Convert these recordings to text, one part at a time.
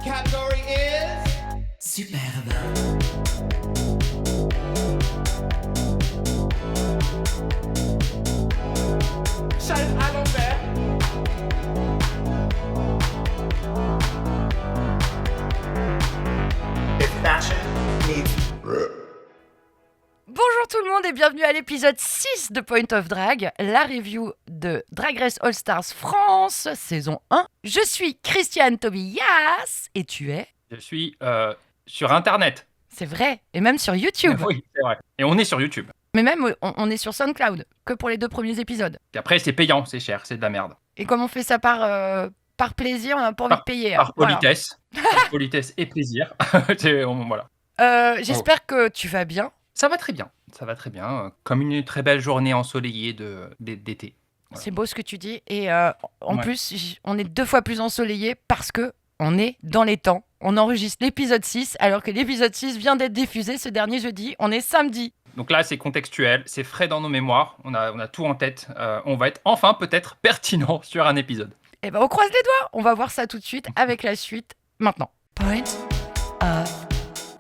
Category is Superbe. chaise à l'envers. If fashion meets Bonjour tout le monde et bienvenue à l'épisode 6 de Point of Drag, la review de Drag Race All Stars France, saison 1. Je suis Christiane Tobias et tu es... Je suis sur Internet. C'est vrai, et même sur YouTube. Oui, c'est vrai. Et on est sur YouTube. Mais même on est sur SoundCloud, que pour les 2 premiers épisodes. Et après, c'est payant, c'est cher, c'est de la merde. Et comme on fait ça par plaisir, on n'a pas envie de payer. Par Voilà. politesse. Par politesse et plaisir. Voilà. J'espère que tu vas bien. Ça va très bien. Ça va très bien. Comme une très belle journée ensoleillée d'été. Voilà. C'est beau ce que tu dis. Et en Ouais. plus, on est 2 fois plus ensoleillé parce que on est dans les temps. On enregistre l'épisode 6 alors que l'épisode 6 vient d'être diffusé ce dernier jeudi. On est samedi. Donc là, c'est contextuel, c'est frais dans nos mémoires. On a tout en tête. On va être enfin peut-être pertinent sur un épisode. Et ben on croise les doigts. On va voir ça tout de suite avec la suite maintenant. Point of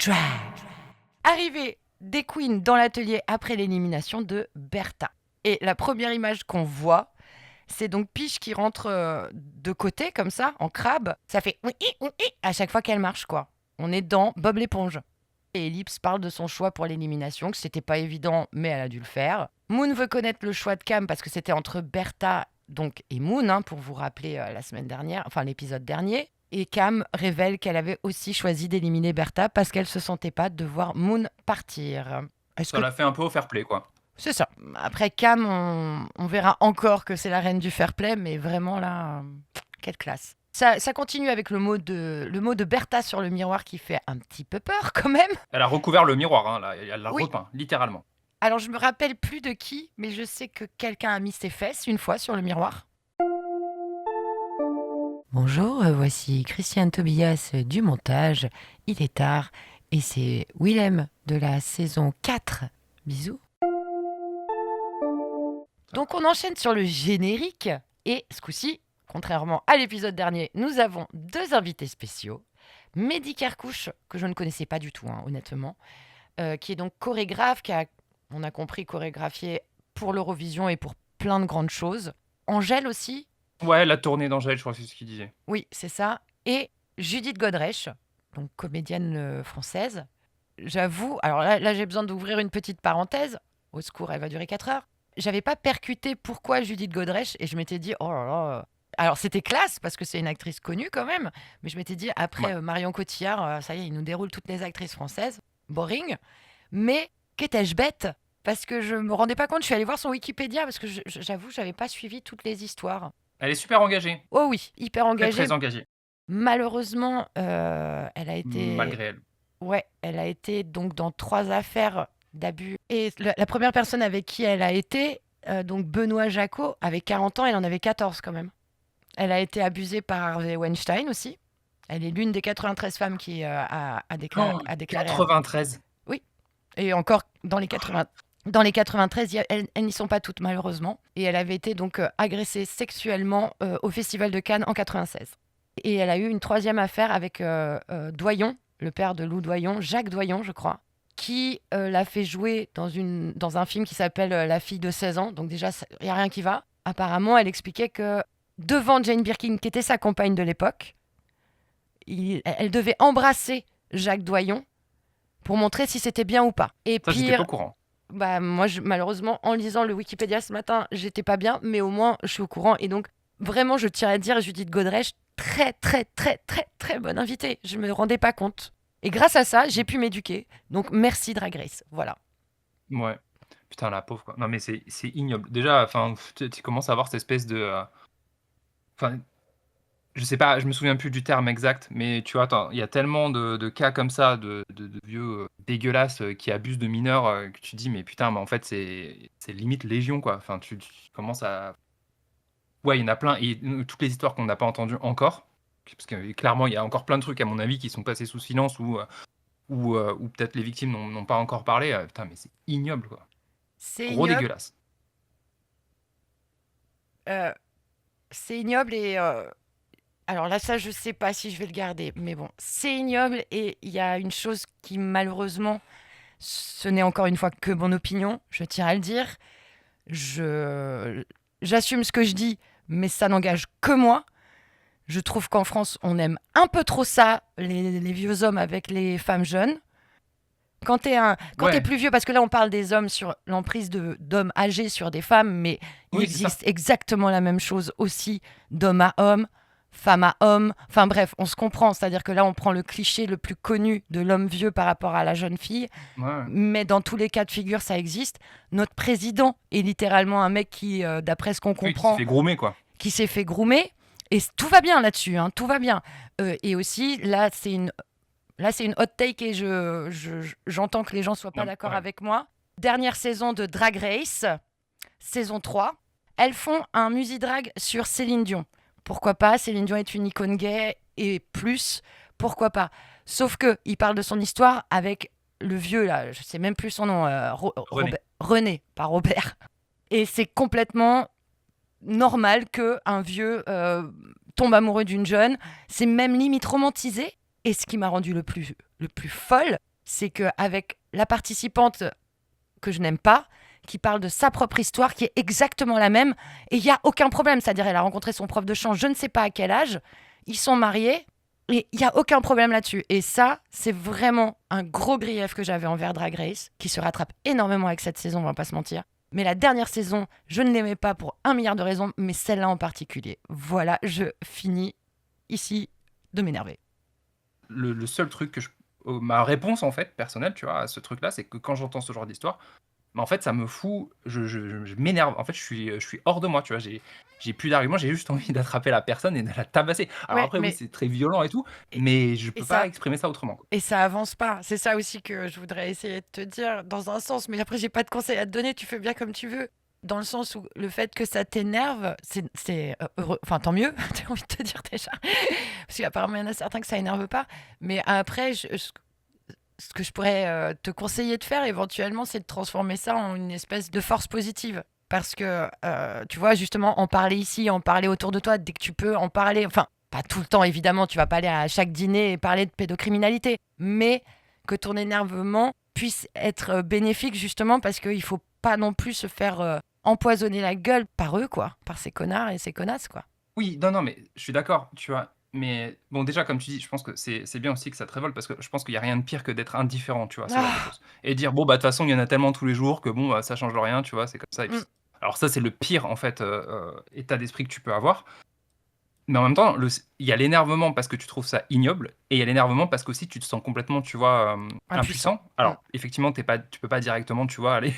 Drag. Arrivée des queens dans l'atelier après l'élimination de Bertha. Et la première image qu'on voit, c'est donc Peach qui rentre de côté comme ça, en crabe. Ça fait oui à chaque fois qu'elle marche quoi. On est dans Bob l'éponge. Et Ellipse parle de son choix pour l'élimination, que c'était pas évident, mais elle a dû le faire. Moon veut connaître le choix de Cam parce que c'était entre Bertha donc, et Moon, hein, pour vous rappeler la semaine dernière, enfin l'épisode dernier. Et Cam révèle qu'elle avait aussi choisi d'éliminer Bertha parce qu'elle se sentait pas de voir Moon partir. Est-ce Ça que l'a fait un peu au fair play, quoi. c'est ça. Après Cam, on verra encore que c'est la reine du fair play, mais vraiment là, quelle classe. Ça continue avec le mot de Bertha sur le miroir qui fait un petit peu peur quand même. Elle a recouvert le miroir, hein, là. Elle l'a Oui. repeint, littéralement. Alors je me rappelle plus de qui, mais je sais que quelqu'un a mis ses fesses une fois sur le miroir. Bonjour, voici Christiane Tobias du montage. Il est tard et c'est Willem de la saison 4. Bisous. Donc on enchaîne sur le générique et ce coup-ci, contrairement à l'épisode dernier, nous avons 2 invités spéciaux. Mehdi Kerkouche, que je ne connaissais pas du tout, hein, honnêtement, qui est donc chorégraphe, on a compris, chorégraphié pour l'Eurovision et pour plein de grandes choses. Angèle aussi, Ouais, la tournée d'Angèle, je crois que c'est ce qu'il disait. oui, c'est ça. Et Judith Godrèche, donc comédienne française. J'avoue, alors là j'ai besoin d'ouvrir une petite parenthèse. Au secours, elle va durer 4 heures. J'avais pas percuté pourquoi Judith Godrèche et je m'étais dit, oh là là. Alors c'était classe parce que c'est une actrice connue quand même, mais je m'étais dit, après Ouais. Marion Cotillard, ça y est, il nous déroule toutes les actrices françaises. Boring. Mais qu'étais-je bête parce que je me rendais pas compte, je suis allée voir son Wikipédia parce que j'avoue, j'avais pas suivi toutes les histoires. Elle est super engagée. Oh oui, hyper Très, engagée. très engagée. Malheureusement, elle a été... Malgré elle. Ouais, elle a été donc dans 3 affaires d'abus. Et la première personne avec qui elle a été, donc Benoît Jacot, avait 40 ans, elle en avait 14 quand même. Elle a été abusée par Harvey Weinstein aussi. Elle est l'une des 93 femmes qui a déclaré... Oh, a déclaré 93. Et encore, dans les 93, elles n'y sont pas toutes, malheureusement. Et elle avait été donc agressée sexuellement au Festival de Cannes en 96. Et elle a eu une 3e affaire avec Doyon, le père de Lou Doyon, Jacques Doyon, je crois, qui l'a fait jouer dans un film qui s'appelle La fille de 16 ans. Donc déjà, il n'y a rien qui va. Apparemment, elle expliquait que devant Jane Birkin, qui était sa compagne de l'époque, elle devait embrasser Jacques Doyon pour montrer si c'était bien ou pas. Et Ça, j'étais pire, pas au courant. bah moi malheureusement en lisant le Wikipédia ce matin, j'étais pas bien, mais au moins je suis au courant et donc vraiment je tiens à dire Judith Godrèche, très très très très très bonne invitée. Je me rendais pas compte. Et grâce à ça, j'ai pu m'éduquer. Donc merci Drag Race. Voilà. Ouais. Putain, la pauvre, quoi. Non, mais c'est ignoble. Déjà, enfin, tu commences à avoir cette espèce de... Enfin, je sais pas, je me souviens plus du terme exact, mais tu vois, attends, il y a tellement de cas comme ça, de vieux dégueulasses qui abusent de mineurs, que tu te dis, mais putain, mais en fait, c'est limite légion, quoi. Enfin, tu commences à... Ouais, il y en a plein, et toutes les histoires qu'on n'a pas entendues encore, parce que clairement, il y a encore plein de trucs, à mon avis, qui sont passés sous silence, ou peut-être les victimes n'ont pas encore parlé. Putain, mais c'est ignoble, quoi. C'est Gros ignoble. dégueulasse. C'est ignoble et Alors là, ça, je sais pas si je vais le garder. Mais bon, c'est ignoble et il y a une chose qui, malheureusement, ce n'est encore une fois que mon opinion, je tiens à le dire. J'assume ce que je dis, mais ça n'engage que moi. Je trouve qu'en France, on aime un peu trop ça, les vieux hommes avec les femmes jeunes. Quand t'es Ouais. plus vieux, parce que là on parle des hommes sur l'emprise d'hommes âgés sur des femmes, mais il Oui, c'est ça. existe exactement la même chose aussi d'homme à homme, femme à homme. Enfin bref, on se comprend, c'est-à-dire que là on prend le cliché le plus connu de l'homme vieux par rapport à la jeune fille, Ouais. mais dans tous les cas de figure ça existe. Notre président est littéralement un mec qui, d'après ce qu'on Oui, qui se comprend, fait groomer, quoi. qui s'est fait groomer. Et tout va bien là-dessus, hein, tout va bien. Et aussi, là, c'est une hot take et j'entends que les gens ne soient pas Non, d'accord ouais. avec moi. Dernière saison de Drag Race, saison 3. Elles font un musidrag sur Céline Dion. Pourquoi pas? Céline Dion est une icône gay et plus, pourquoi pas? Sauf que il parle de son histoire avec le vieux, là, je sais même plus son nom, René, pas Robert. Et c'est complètement normal qu'un vieux tombe amoureux d'une jeune. C'est même limite romantisé. Et ce qui m'a rendu le plus folle, c'est qu'avec la participante que je n'aime pas, qui parle de sa propre histoire, qui est exactement la même, et il n'y a aucun problème. C'est-à-dire, elle a rencontré son prof de chant, je ne sais pas à quel âge, ils sont mariés, et il n'y a aucun problème là-dessus. Et ça, c'est vraiment un gros grief que j'avais envers Drag Race, qui se rattrape énormément avec cette saison, on va pas se mentir. Mais la dernière saison, je ne l'aimais pas pour 1 milliard de raisons, mais celle-là en particulier. Voilà, je finis ici de m'énerver. Le seul truc ma réponse, en fait, personnelle, tu vois, à ce truc-là, c'est que quand j'entends ce genre d'histoire, mais en fait, ça me fout, je m'énerve. En fait, je suis hors de moi, tu vois. J'ai plus d'arguments, j'ai juste envie d'attraper la personne et de la tabasser. Alors Ouais, après, oui, mais c'est très violent et tout, et, mais je et peux pas ça, exprimer ça autrement, quoi. et ça avance pas. C'est ça aussi que je voudrais essayer de te dire dans un sens, mais après j'ai pas de conseils à te donner. Tu fais bien comme tu veux. Dans le sens où le fait que ça t'énerve, c'est heureux. Enfin, tant mieux, j'ai envie de te dire déjà. Parce qu'apparemment, il y en a certains que ça énerve pas. Mais après, ce que je pourrais te conseiller de faire éventuellement, c'est de transformer ça en une espèce de force positive. Parce que, tu vois, justement, en parler ici, en parler autour de toi, dès que tu peux, en parler. Enfin, pas tout le temps, évidemment, tu vas pas aller à chaque dîner et parler de pédocriminalité. Mais que ton énervement puisse être bénéfique, justement, parce qu'il faut pas non plus se faire empoisonner la gueule par eux, quoi. Par ces connards et ces connasses, quoi. Oui, non, non, mais je suis d'accord, tu vois. Mais bon, déjà, comme tu dis, je pense que c'est bien aussi que ça te révolte parce que je pense qu'il y a rien de pire que d'être indifférent, tu vois, à ce genre de Ah, choses. Et dire, bon, bah, de toute façon, il y en a tellement tous les jours que bon, bah, ça change rien, tu vois, c'est comme ça. Et puis, mm. alors, ça, c'est le pire, en fait, état d'esprit que tu peux avoir. Mais en même temps, il y a l'énervement parce que tu trouves ça ignoble, et il y a l'énervement parce qu'aussi tu te sens complètement, tu vois, Impuissant. impuissant. Alors, effectivement, tu peux pas directement, tu vois, aller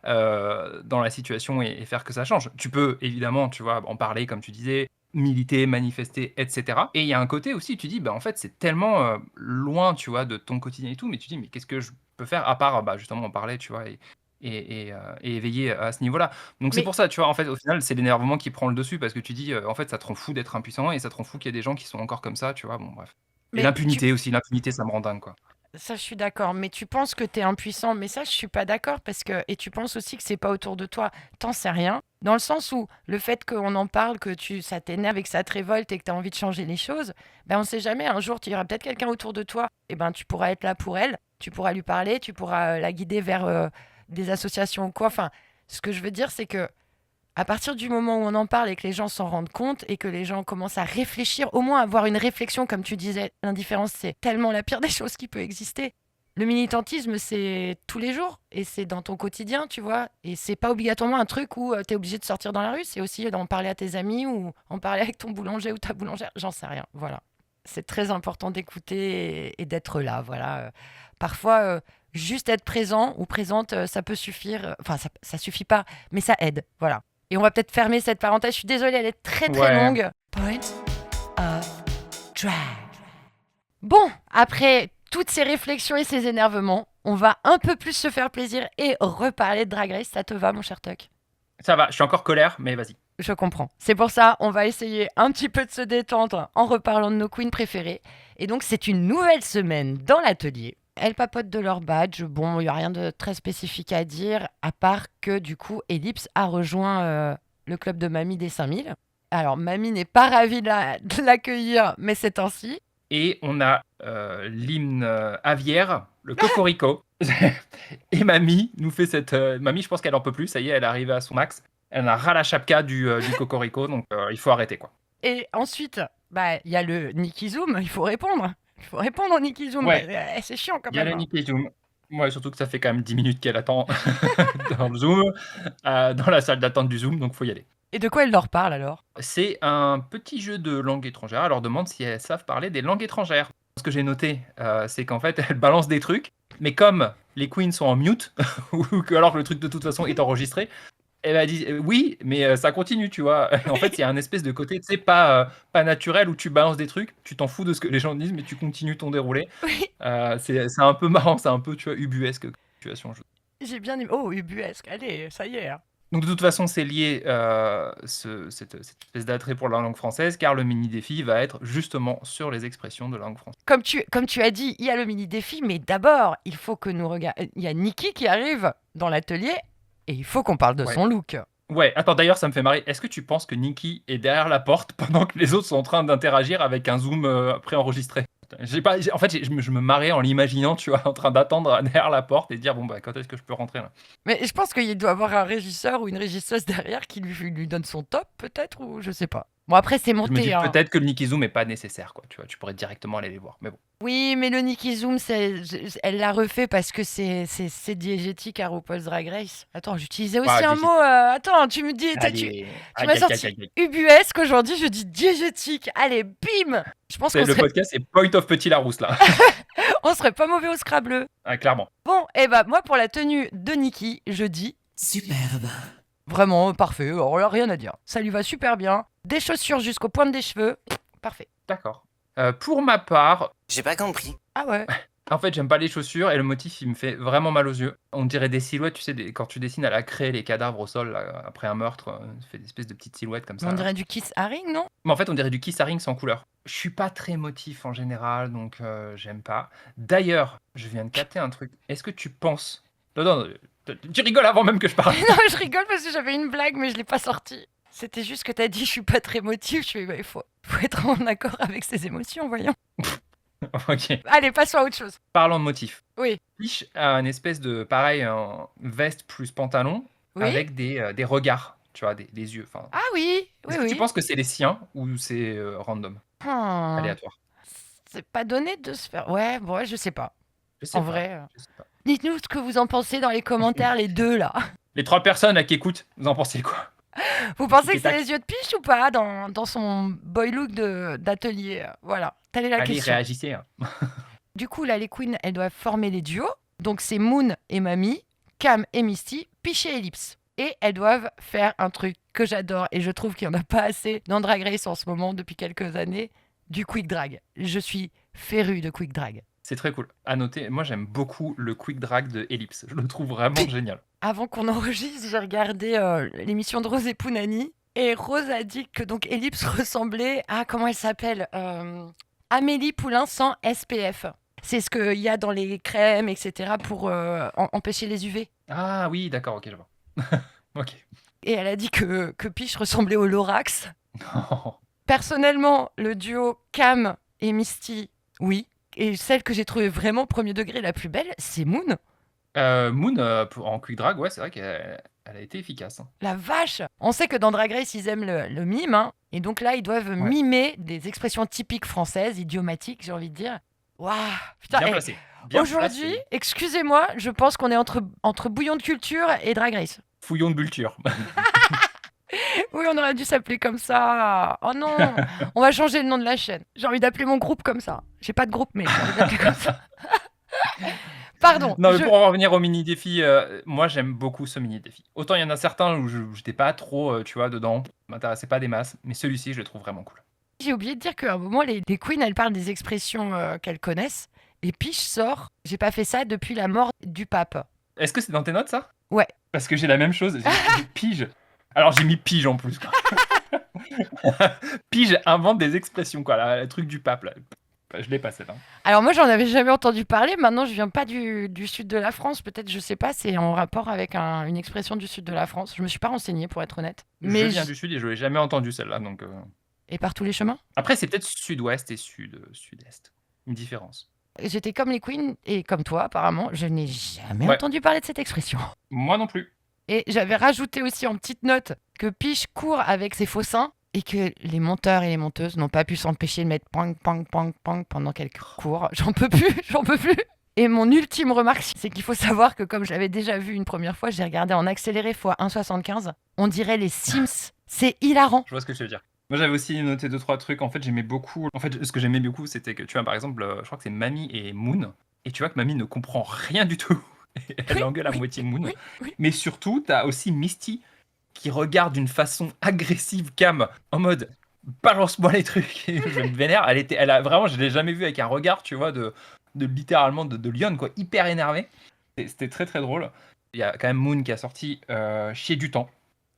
dans la situation et faire que ça change. Tu peux évidemment, tu vois, en parler, comme tu disais, militer, manifester, etc. Et il y a un côté aussi, tu dis, bah, en fait, c'est tellement loin, tu vois, de ton quotidien et tout, mais tu dis, mais qu'est-ce que je peux faire à part, bah, justement, en parler, tu vois, et éveiller à ce niveau-là. Donc c'est Mais pour ça, tu vois, en fait, au final, c'est l'énervement qui prend le dessus parce que tu dis, en fait, ça te rend fou d'être impuissant et ça te rend fou qu'il y ait des gens qui sont encore comme ça, tu vois? Bon, bref. Et Mais tu l'impunité aussi, l'impunité, ça me rend dingue, quoi. Ça, je suis d'accord. Mais tu penses que tu es impuissant. Mais ça, je suis pas d'accord parce que et tu penses aussi que c'est pas autour de toi. T'en sais rien. Dans le sens où le fait qu'on en parle, que ça t'énerve et que ça te révolte et que tu as envie de changer les choses, ben on sait jamais. Un jour, il y aura peut-être quelqu'un autour de toi. Et ben tu pourras être là pour elle. Tu pourras lui parler. Tu pourras la guider vers des associations ou quoi. Enfin, ce que je veux dire, c'est que à partir du moment où on en parle et que les gens s'en rendent compte et que les gens commencent à réfléchir, au moins avoir une réflexion, comme tu disais, l'indifférence, c'est tellement la pire des choses qui peut exister. Le militantisme, c'est tous les jours et c'est dans ton quotidien, tu vois. Et c'est pas obligatoirement un truc où tu es obligé de sortir dans la rue, c'est aussi d'en parler à tes amis ou en parler avec ton boulanger ou ta boulangère, j'en sais rien. Voilà. C'est très important d'écouter et d'être là, voilà. Parfois, juste être présent ou présente, ça peut suffire. Enfin, ça suffit pas, mais ça aide, voilà. Et on va peut-être fermer cette parenthèse. Je suis désolée, elle est très très Ouais. longue. Point of drag. Bon, après toutes ces réflexions et ces énervements, on va un peu plus se faire plaisir et reparler de Drag Race. Ça te va, mon cher Tuck? Ça va, je suis encore colère, mais vas-y. Je comprends. C'est pour ça, on va essayer un petit peu de se détendre en reparlant de nos queens préférées. Et donc, c'est une nouvelle semaine dans l'atelier. Elles papotent de leur badge. Bon, il n'y a rien de très spécifique à dire, à part que du coup, Ellipse a rejoint le club de mamie des 5000. Alors, mamie n'est pas ravie de l'accueillir, mais c'est ainsi. Et on a l'hymne aviaire, le cocorico. Et mamie nous fait cette... mamie, je pense qu'elle en peut plus, ça y est, elle est arrivée à son max. Elle en a ras la chapka du cocorico, donc il faut arrêter, quoi. Et ensuite, il y a le Nicky Zoom, il faut répondre. Il faut répondre au Nicky Zoom. Ouais. C'est chiant quand Il y a même. le Nicky Zoom. Ouais, surtout que ça fait quand même 10 minutes qu'elle attend dans le Zoom, dans la salle d'attente du Zoom, donc faut y aller. Et de quoi elle leur parle alors? C'est un petit jeu de langue étrangère. Elle leur demande si elles savent parler des langues étrangères. Ce que j'ai noté, c'est qu'en fait, elle balance des trucs, mais comme les queens sont en mute, ou que alors que le truc de toute façon est enregistré, elle dit oui, mais ça continue, tu vois. En fait, il y a un espèce de côté, tu sais, pas naturel où tu balances des trucs, tu t'en fous de ce que les gens disent, mais tu continues ton déroulé. Oui, C'est un peu marrant, c'est un peu, tu vois, ubuesque comme situation. j'ai bien aimé. Oh, ubuesque, allez, ça y est. Hein. Donc de toute façon, c'est lié cette espèce d'attrait pour la langue française, car le mini-défi va être justement sur les expressions de langue française. Comme tu as dit, il y a le mini-défi, mais d'abord, il faut que nous regardions. Il y a Nikki qui arrive dans l'atelier et il faut qu'on parle de Ouais. son look. Ouais, attends, d'ailleurs, ça me fait marrer. Est-ce que tu penses que Nikki est derrière la porte pendant que les autres sont en train d'interagir avec un zoom préenregistré? En fait, je me marrais en l'imaginant, tu vois, en train d'attendre derrière la porte et de dire, bon, bah, quand est-ce que je peux rentrer là? Mais je pense qu'il doit avoir un régisseur ou une régisseuse derrière qui lui donne son top, peut-être, ou je sais pas. Bon, après, c'est Je me monté. dis Hein. peut-être que le Nikki Zoom n'est pas nécessaire, quoi. Tu vois, tu pourrais directement aller les voir. Mais bon. Oui, mais le Nicky Zoom, elle l'a refait parce que c'est diégétique à RuPaul's Drag Race. Attends, j'utilisais aussi un diégétique. mot. Attends, tu me dis. Allez, Tu m'as sorti ubuesque aujourd'hui, je dis diégétique. Allez, bim. Je pense qu'on le podcast, c'est Point of Petit Larousse, là. on serait pas mauvais au Scrabble. Ah, clairement. Bon, et bah, moi, pour la tenue de Nikki, je dis. Superbe. Vraiment parfait, alors là, rien à dire. Ça lui va super bien. Des chaussures jusqu'aux pointes des cheveux. Parfait. D'accord. Pour ma part, J'ai pas compris. Ah ouais. en fait, j'aime pas les chaussures et le motif, il me fait vraiment mal aux yeux. On dirait des silhouettes, tu sais, quand tu dessines à la craie les cadavres au sol là, après un meurtre, ça fait des espèces de petites silhouettes comme ça. On là. dirait du Kiss Haring, non? Mais en fait, on dirait du Kiss Haring sans couleur. Je suis pas très motif en général, donc j'aime pas. D'ailleurs, je viens de capter un truc. Est-ce que tu penses... Non, tu rigoles avant même que je parle. Non, je rigole parce que j'avais une blague, mais je l'ai pas sortie. C'était juste que t'as dit je suis pas très émotive. Je fais il faut être en accord avec ses émotions, voyons. Ok. Allez, passons à autre chose. Parlons de motif. Oui. Peach a une espèce de, pareil, en veste plus pantalon, Oui. avec des regards, tu vois, des yeux. Enfin, Ah oui, oui, est-ce que oui. tu penses que c'est les siens ou c'est random, aléatoire? C'est pas donné de se faire. Ouais, bon, ouais, je sais pas. Je sais En pas, vrai. je sais pas. Dites-nous ce que vous en pensez dans les commentaires, les deux là. Les 3 personnes là qui écoutent, vous en pensez quoi? Vous pensez que c'est Tic-tac. les yeux de Peach ou pas dans son boy look d'atelier? Voilà, telle est la Allez, question. réagissez. Hein. Du coup, là, les queens, elles doivent former les duos. Donc, c'est Moon et Mamie, Cam et Misty, Peach et Ellipse. Et elles doivent faire un truc que j'adore et je trouve qu'il n'y en a pas assez dans Drag Race en ce moment, depuis quelques années, du quick drag. Je suis férue de quick drag. C'est très cool. À noter, moi j'aime beaucoup le quick drag de Ellipse. Je le trouve vraiment génial. Avant qu'on enregistre, j'ai regardé l'émission de Rose et Pounani. Et Rose a dit que donc Ellipse ressemblait à, comment elle s'appelle Amélie Poulain sans SPF. C'est ce qu'il y a dans les crèmes, etc. pour empêcher les UV. Ah oui, d'accord, ok, je vois. Ok. Et elle a dit que Peach ressemblait au Lorax. Personnellement, le duo Cam et Misty, oui. Et celle que j'ai trouvée vraiment premier degré la plus belle, c'est Moon. Moon, en quick drag, ouais, c'est vrai qu'elle a été efficace. Hein. La vache! On sait que dans Drag Race, ils aiment le mime. Hein. Et donc là, ils doivent mimer des expressions typiques françaises, idiomatiques, j'ai envie de dire. Waouh! Putain, Bien placé. Bien aujourd'hui, placé. excusez-moi, je pense qu'on est entre bouillon de culture et Drag Race. Fouillon de bulture. Oui, on aurait dû s'appeler comme ça. Oh non! On va changer le nom de la chaîne. J'ai envie d'appeler mon groupe comme ça. J'ai pas de groupe, mais j'ai envie d'appeler comme ça. Pardon. Non, mais pour en revenir au mini-défi, moi j'aime beaucoup ce mini-défi. Autant il y en a certains où j'étais pas trop, tu vois, dedans, m'intéressait pas des masses, mais celui-ci je le trouve vraiment cool. J'ai oublié de dire qu'à un moment, les queens, elles parlent des expressions qu'elles connaissent. Et Peach sort « J'ai pas fait ça depuis la mort du pape Est-ce que c'est dans tes notes ça? Ouais. Parce que j'ai la même chose, j'ai pige. Alors j'ai mis pige en plus. Quoi. Pige invente des expressions, quoi, le truc du pape là. Bah, je l'ai pas celle-là. Alors moi, j'en avais jamais entendu parler. Maintenant, je viens pas du sud de la France. Peut-être, je sais pas, c'est en rapport avec une expression du sud de la France. Je me suis pas renseignée pour être honnête. Je Mais viens du sud et je l'ai jamais entendu celle-là, donc Et par tous les chemins. après c'est peut-être sud-ouest et sud-est. Une différence. J'étais comme les Queens et comme toi, apparemment, je n'ai jamais Ouais. entendu parler de cette expression. Moi non plus. Et j'avais rajouté aussi en petite note que Piche court avec ses faux seins et que les monteurs et les monteuses n'ont pas pu s'empêcher de mettre pang, pang, pang, pang pendant quelques cours. J'en peux plus, j'en peux plus. Et mon ultime remarque, c'est qu'il faut savoir que comme je l'avais déjà vu une première fois, j'ai regardé en accéléré x 1,75. On dirait les Sims. C'est hilarant. Je vois ce que tu veux dire. Moi j'avais aussi noté 2-3 trucs. En fait j'aimais beaucoup. En fait ce que j'aimais beaucoup c'était que tu vois par exemple, je crois que c'est Mamie et Moon. Et tu vois que Mamie ne comprend rien du tout. Elle Oui, engueule à oui, moitié Moon. oui. Mais surtout t'as aussi Misty qui regarde d'une façon agressive Cam en mode balance-moi les trucs. Et je me vénère. Elle a vraiment, je l'ai jamais vu avec un regard, tu vois, de littéralement de lionne quoi, hyper énervé. C'était très très drôle. Il y a quand même Moon qui a sorti Chier du temps.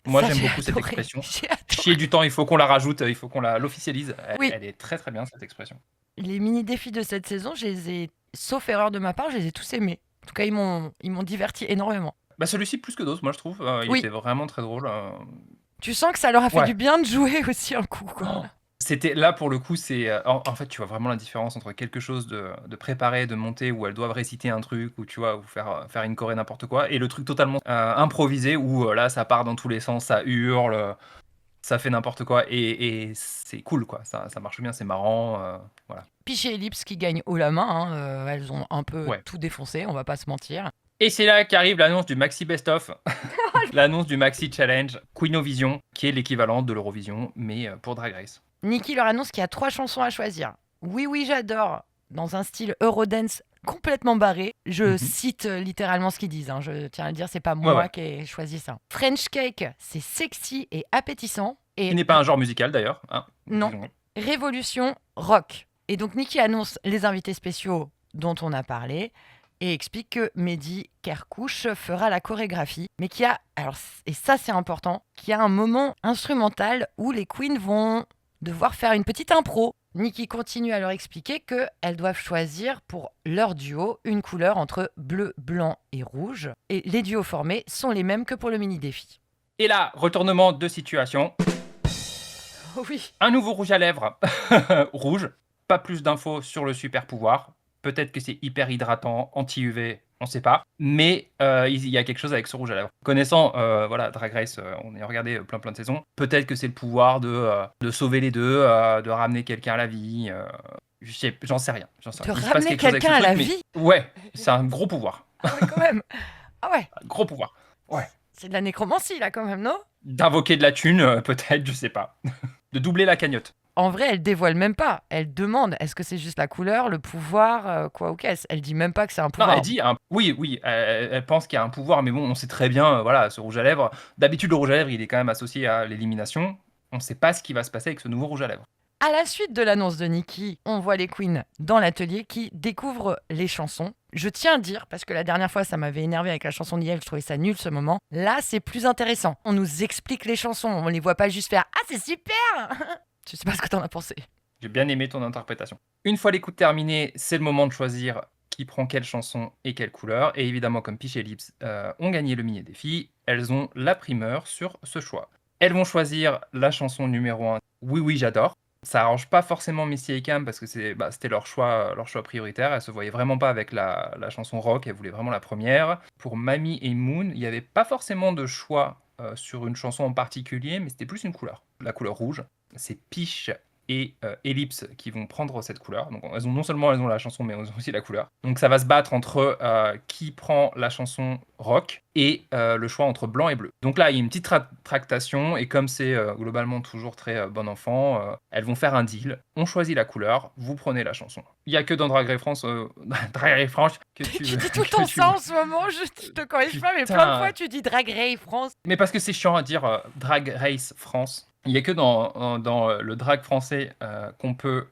Moi Ça, j'aime j'ai beaucoup cette adoré. expression. J'ai adoré. Chier du temps, il faut qu'on la rajoute, il faut qu'on l'officialise. Oui. Elle est très très bien cette expression. Les mini-défis de cette saison, je les ai, sauf erreur de ma part, je les ai tous aimés. En tout cas, ils m'ont diverti énormément. Bah celui-ci plus que d'autres, moi je trouve. Il Oui. était vraiment très drôle. Tu sens que ça leur a fait Ouais. du bien de jouer aussi un coup, quoi. C'était là pour le coup, c'est en fait tu vois vraiment la différence entre quelque chose de préparé, de monté où elles doivent réciter un truc ou tu vois ou faire une choré n'importe quoi et le truc totalement improvisé où là ça part dans tous les sens, ça hurle, ça fait n'importe quoi et c'est cool quoi, ça marche bien, c'est marrant, voilà. Piche et Ellipse qui gagnent haut la main, hein, elles ont un peu Ouais. tout défoncé, on va pas se mentir. Et c'est là qu'arrive l'annonce du Maxi Best Of, l'annonce du Maxi Challenge Queenovision, qui est l'équivalent de l'Eurovision, mais pour Drag Race. Nikki leur annonce qu'il y a 3 chansons à choisir. Oui, oui, j'adore, dans un style Eurodance complètement barré. Je cite littéralement ce qu'ils disent, hein. Je tiens à le dire, c'est pas moi Ouais. qui ai choisi ça. French Cake, c'est sexy et appétissant. Qui Et n'est pas un genre musical d'ailleurs. Hein. Non. Disons. Révolution rock. Et donc Nikki annonce les invités spéciaux dont on a parlé et explique que Mehdi Kerkouche fera la chorégraphie, mais qu'il y a, alors, et ça c'est important, qu'il y a un moment instrumental où les queens vont devoir faire une petite impro. Nikki continue à leur expliquer qu'elles doivent choisir pour leur duo une couleur entre bleu, blanc et rouge. Et les duos formés sont les mêmes que pour le mini-défi. Et là, retournement de situation. Oh oui. Un nouveau rouge à lèvres rouge. Pas plus d'infos sur le super pouvoir. Peut-être que c'est hyper hydratant, anti-UV, on sait pas. Mais il y a quelque chose avec ce rouge à lèvres. Connaissant voilà, Drag Race, on a regardé plein de saisons. Peut-être que c'est le pouvoir de sauver les deux, de ramener quelqu'un à la vie. J'en sais rien. De Il se passe ramener quelque chose avec quelqu'un ce à la truc, mais- vie. Ouais, c'est un gros pouvoir. Ah ouais, quand même. Ah ouais. Un gros pouvoir. Ouais. C'est de la nécromancie, là, quand même, non? D'invoquer de la thune, peut-être, je sais pas. De doubler la cagnotte. En vrai, elle dévoile même pas. Elle demande, est-ce que c'est juste la couleur, le pouvoir, quoi ou qu'est-ce? Elle dit même pas que c'est un Non, pouvoir. elle dit, oui, elle pense qu'il y a un pouvoir, mais bon, on sait très bien, voilà, ce rouge à lèvres. D'habitude, le rouge à lèvres, il est quand même associé à l'élimination. On ne sait pas ce qui va se passer avec ce nouveau rouge à lèvres. À la suite de l'annonce de Nikki, on voit les queens dans l'atelier qui découvrent les chansons. Je tiens à dire, parce que la dernière fois ça m'avait énervé avec la chanson d'Yel, je trouvais ça nul ce moment. Là, c'est plus intéressant. On nous explique les chansons, on les voit pas juste faire « Ah, c'est super !» Je sais pas ce que t'en as pensé. J'ai bien aimé ton interprétation. Une fois l'écoute terminée, c'est le moment de choisir qui prend quelle chanson et quelle couleur. Et évidemment, comme Piche et Lips ont gagné le mini-défi, elles ont la primeur sur ce choix. Elles vont choisir la chanson numéro 1, Oui, oui, j'adore. Ça arrange pas forcément Missy et Cam parce que c'était leur choix prioritaire. Elles se voyaient vraiment pas avec la chanson rock, elles voulaient vraiment la première. Pour Mamie et Moon, il n'y avait pas forcément de choix sur une chanson en particulier, mais c'était plus une couleur, la couleur rouge. C'est Piche et Ellipse qui vont prendre cette couleur. Donc non seulement elles ont la chanson, mais elles ont aussi la couleur. Donc ça va se battre entre qui prend la chanson rock et le choix entre blanc et bleu. Donc là, il y a une petite tractation, et comme c'est globalement toujours très bon enfant, elles vont faire un deal. On choisit la couleur, vous prenez la chanson. Il n'y a que dans Drag Race France, Drag Race France que Tu tu dis tout le temps ça en ce moment, je te corrige pas, mais Putain. plein de fois tu dis Drag Race France. Mais parce que c'est chiant à dire Drag Race France. Il n'y a que dans le drag français qu'on peut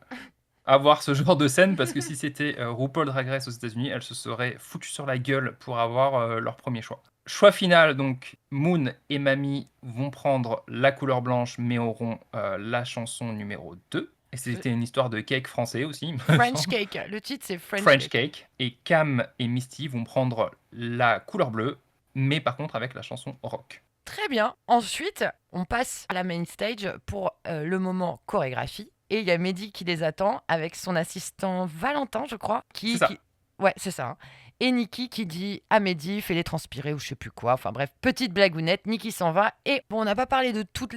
avoir ce genre de scène, parce que si c'était RuPaul Drag Race aux États-Unis, elles se seraient foutues sur la gueule pour avoir leur premier choix. Choix final, donc Moon et Mamie vont prendre la couleur blanche mais auront la chanson numéro 2. Et c'était une histoire de cake français aussi, il me French semble. Cake. Le titre, c'est French French Cake. Cake. Et Cam et Misty vont prendre la couleur bleue, mais par contre avec la chanson rock. Très bien. Ensuite, on passe à la main stage pour le moment chorégraphie. Et il y a Mehdi qui les attend avec son assistant Valentin, je crois. C'est ça. Ouais, c'est ça. Hein. Et Niki qui dit à Mehdi, fais-les transpirer ou je sais plus quoi. Enfin bref, petite blagounette. Niki s'en va. Et bon, on n'a pas parlé de tous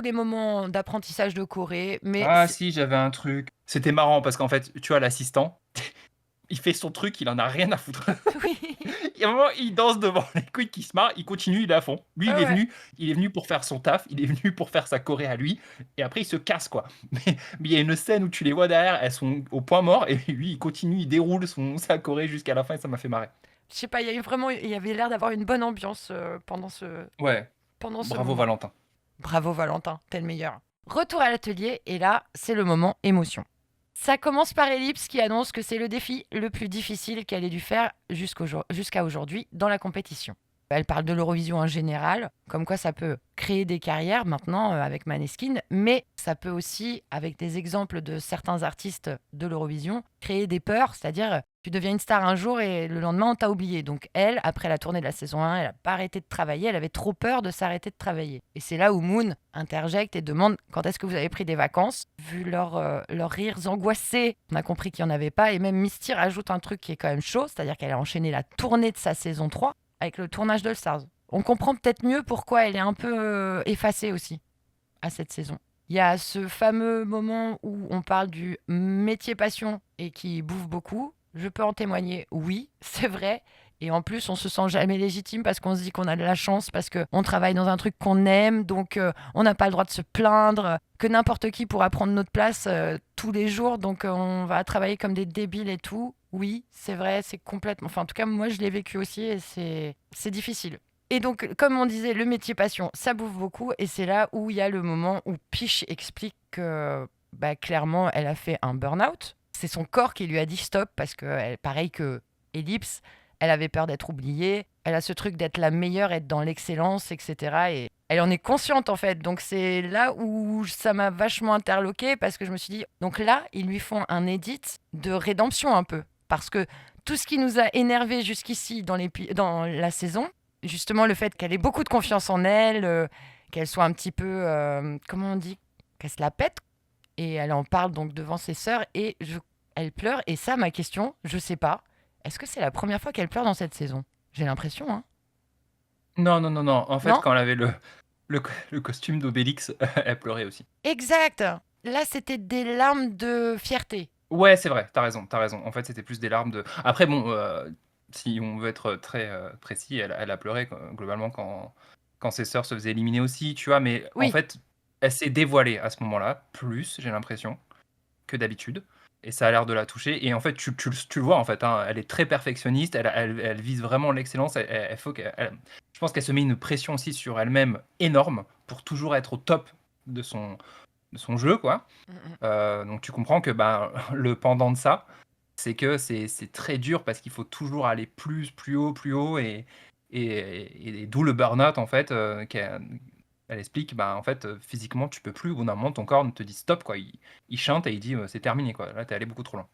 les moments d'apprentissage de Corée, mais Ah si, j'avais un truc. C'était marrant parce qu'en fait, tu vois, l'assistant, il fait son truc, il en a rien à foutre. oui. Il y a un moment, il danse devant les couilles qui se marrent, il continue, il est à fond. Lui, Ouais. il est venu pour faire son taf, il est venu pour faire sa choré à lui, et après il se casse quoi. Mais il y a une scène où tu les vois derrière, elles sont au point mort, et lui il continue, il déroule sa choré jusqu'à la fin, et ça m'a fait marrer. Je sais pas, il y avait l'air d'avoir une bonne ambiance Ouais, pendant ce bravo moment. Valentin. Bravo Valentin, t'es le meilleur. Retour à l'atelier et là, c'est le moment émotion. Ça commence par Ellipse qui annonce que c'est le défi le plus difficile qu'elle ait dû faire jusqu'à aujourd'hui dans la compétition. Elle parle de l'Eurovision en général, comme quoi ça peut créer des carrières maintenant avec Maneskin, mais ça peut aussi, avec des exemples de certains artistes de l'Eurovision, créer des peurs, c'est-à-dire tu deviens une star un jour et le lendemain on t'a oublié. Donc elle, après la tournée de la saison 1, elle n'a pas arrêté de travailler, elle avait trop peur de s'arrêter de travailler. Et c'est là où Moon interjecte et demande quand est-ce que vous avez pris des vacances. Vu leurs rires angoissés, on a compris qu'il n'y en avait pas. Et même Misty rajoute un truc qui est quand même chaud, c'est-à-dire qu'elle a enchaîné la tournée de sa saison 3 avec le tournage d'All Stars. On comprend peut-être mieux pourquoi elle est un peu effacée aussi à cette saison. Il y a ce fameux moment où on parle du métier passion et qui bouffe beaucoup. Je peux en témoigner, oui, c'est vrai. Et en plus, on se sent jamais légitime parce qu'on se dit qu'on a de la chance, parce qu'on travaille dans un truc qu'on aime, donc on n'a pas le droit de se plaindre, que n'importe qui pourra prendre notre place tous les jours, donc on va travailler comme des débiles et tout. Oui, c'est vrai, c'est complètement... Enfin, en tout cas, moi, je l'ai vécu aussi et c'est difficile. Et donc, comme on disait, le métier passion, ça bouffe beaucoup. Et c'est là où il y a le moment où Peach explique que, bah, clairement, elle a fait un burn-out. C'est son corps qui lui a dit stop parce que, pareil que Ellipse, elle avait peur d'être oubliée. Elle a ce truc d'être la meilleure, être dans l'excellence, etc. Et elle en est consciente, en fait. Donc, c'est là où ça m'a vachement interloquée parce que je me suis dit, donc là, ils lui font un edit de rédemption un peu. Parce que tout ce qui nous a énervé jusqu'ici dans la saison, justement le fait qu'elle ait beaucoup de confiance en elle, qu'elle soit un petit peu, comment on dit, qu'elle se la pète, et elle en parle donc devant ses sœurs, et elle pleure, et ça, ma question, je sais pas, est-ce que c'est la première fois qu'elle pleure dans cette saison? J'ai l'impression, hein. Non, non, non, non. En fait, Non. quand elle avait le costume d'Obélix, elle pleurait aussi. Exact. Là, c'était des larmes de fierté. Ouais, c'est vrai, t'as raison, t'as raison. En fait, c'était plus des larmes de. Après, bon, si on veut être très précis, elle a pleuré globalement quand ses sœurs se faisaient éliminer aussi, tu vois. Mais en Oui. fait, elle s'est dévoilée à ce moment-là, plus, j'ai l'impression, que d'habitude. Et ça a l'air de la toucher. Et en fait, tu le vois, en fait, hein, elle est très perfectionniste, elle vise vraiment l'excellence. Je pense qu'elle se met une pression aussi sur elle-même énorme pour toujours être au top de son jeu, quoi. Donc tu comprends que ben, le pendant de ça, c'est que c'est très dur parce qu'il faut toujours aller plus haut, et d'où le burn-out en fait. Elle explique, ben, en fait, physiquement, tu peux plus. Au bout d'un moment, ton corps te dit stop, quoi. Il chante et il dit c'est terminé, quoi. Là, t'es allé beaucoup trop loin.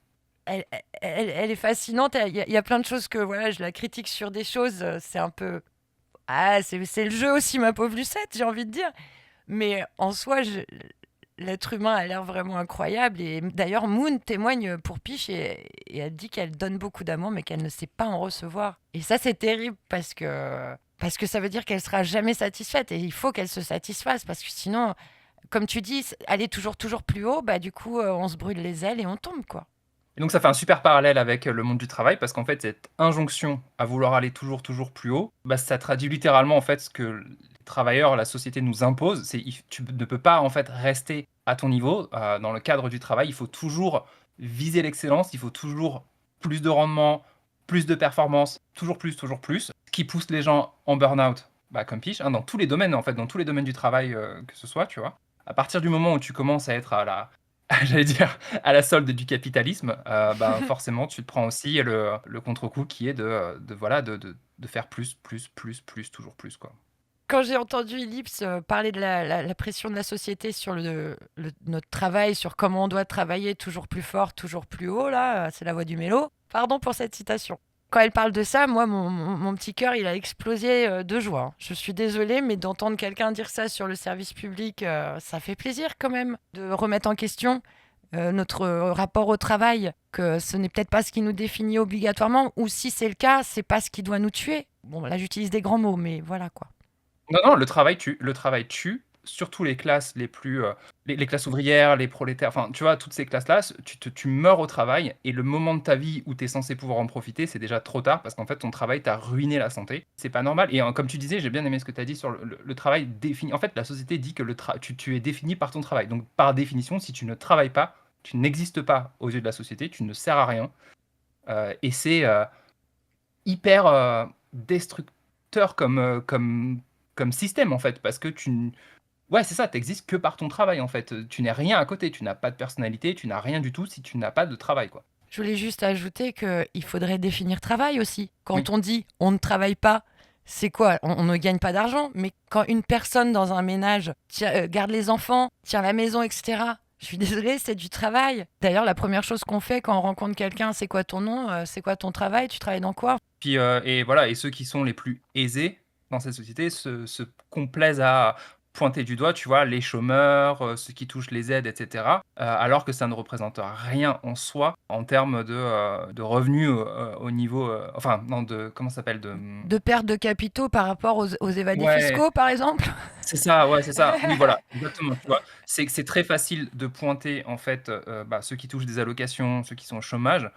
Elle est fascinante. Il y a plein de choses que voilà, je la critique sur des choses. C'est un peu. Ah, c'est le jeu aussi, ma pauvre Lucette, j'ai envie de dire. Mais en soi, l'être humain a l'air vraiment incroyable. Et d'ailleurs, Moon témoigne pour Peach et elle dit qu'elle donne beaucoup d'amour, mais qu'elle ne sait pas en recevoir. Et ça, c'est terrible parce que ça veut dire qu'elle sera jamais satisfaite. Et il faut qu'elle se satisfasse parce que sinon, comme tu dis, aller toujours plus haut, bah du coup, on se brûle les ailes et on tombe, quoi. Et donc ça fait un super parallèle avec le monde du travail parce qu'en fait cette injonction à vouloir aller toujours plus haut, bah, ça traduit littéralement en fait ce que les travailleurs, la société nous impose. Tu ne peux pas en fait rester à ton niveau dans le cadre du travail. Il faut toujours viser l'excellence. Il faut toujours plus de rendement, plus de performance, toujours plus, toujours plus. Ce qui pousse les gens en burn-out, bah, comme Peach, hein, dans tous les domaines en fait, dans tous les domaines du travail que ce soit, tu vois. À partir du moment où tu commences à être à la j'allais dire à la solde du capitalisme, bah, forcément tu te prends aussi le contre-coup qui est voilà de faire plus, toujours plus, quoi. Quand j'ai entendu Ellipse parler de la pression de la société sur notre travail, sur comment on doit travailler toujours plus fort, toujours plus haut, là, c'est la voix du mélo. Pardon pour cette citation. Quand elle parle de ça, moi, mon petit cœur, il a explosé de joie, hein. Je suis désolée, mais d'entendre quelqu'un dire ça sur le service public, ça fait plaisir quand même de remettre en question notre rapport au travail, que ce n'est peut-être pas ce qui nous définit obligatoirement, ou si c'est le cas, c'est pas ce qui doit nous tuer. Bon, là, j'utilise des grands mots, mais voilà quoi. Non, non, le travail tue, surtout les classes les plus, les classes ouvrières, les prolétaires, enfin, tu vois, toutes ces classes-là, tu meurs au travail et le moment de ta vie où tu es censé pouvoir en profiter, c'est déjà trop tard parce qu'en fait, ton travail t'a ruiné la santé. C'est pas normal et comme tu disais, j'ai bien aimé ce que tu as dit sur le travail défini. En fait, la société dit que tu es défini par ton travail. Donc, par définition, si tu ne travailles pas, tu n'existes pas aux yeux de la société, tu ne sers à rien. Et c'est hyper destructeur comme système en fait, parce que ouais, c'est ça, t'existes que par ton travail en fait. Tu n'es rien à côté, tu n'as pas de personnalité, tu n'as rien du tout si tu n'as pas de travail quoi. Je voulais juste ajouter qu'il faudrait définir travail aussi. Quand Oui. on dit on ne travaille pas, c'est quoi? On ne gagne pas d'argent, mais quand une personne dans un ménage garde les enfants, tient la maison, etc., je suis désolée, c'est du travail. D'ailleurs, la première chose qu'on fait quand on rencontre quelqu'un, c'est quoi ton nom? C'est quoi ton travail? Tu travailles dans quoi? Puis et voilà, et ceux qui sont les plus aisés dans cette société se complaisent à pointer du doigt, tu vois, les chômeurs, ceux qui touchent les aides, etc. Alors que ça ne représente rien en soi en termes de revenus au niveau, enfin non, de comment ça s'appelle De perte de capitaux par rapport aux évadés Ouais. fiscaux, par exemple? C'est ça, ouais, c'est ça. Oui, voilà, exactement, tu vois? C'est que c'est très facile de pointer, en fait, ceux qui touchent des allocations, ceux qui sont au chômage,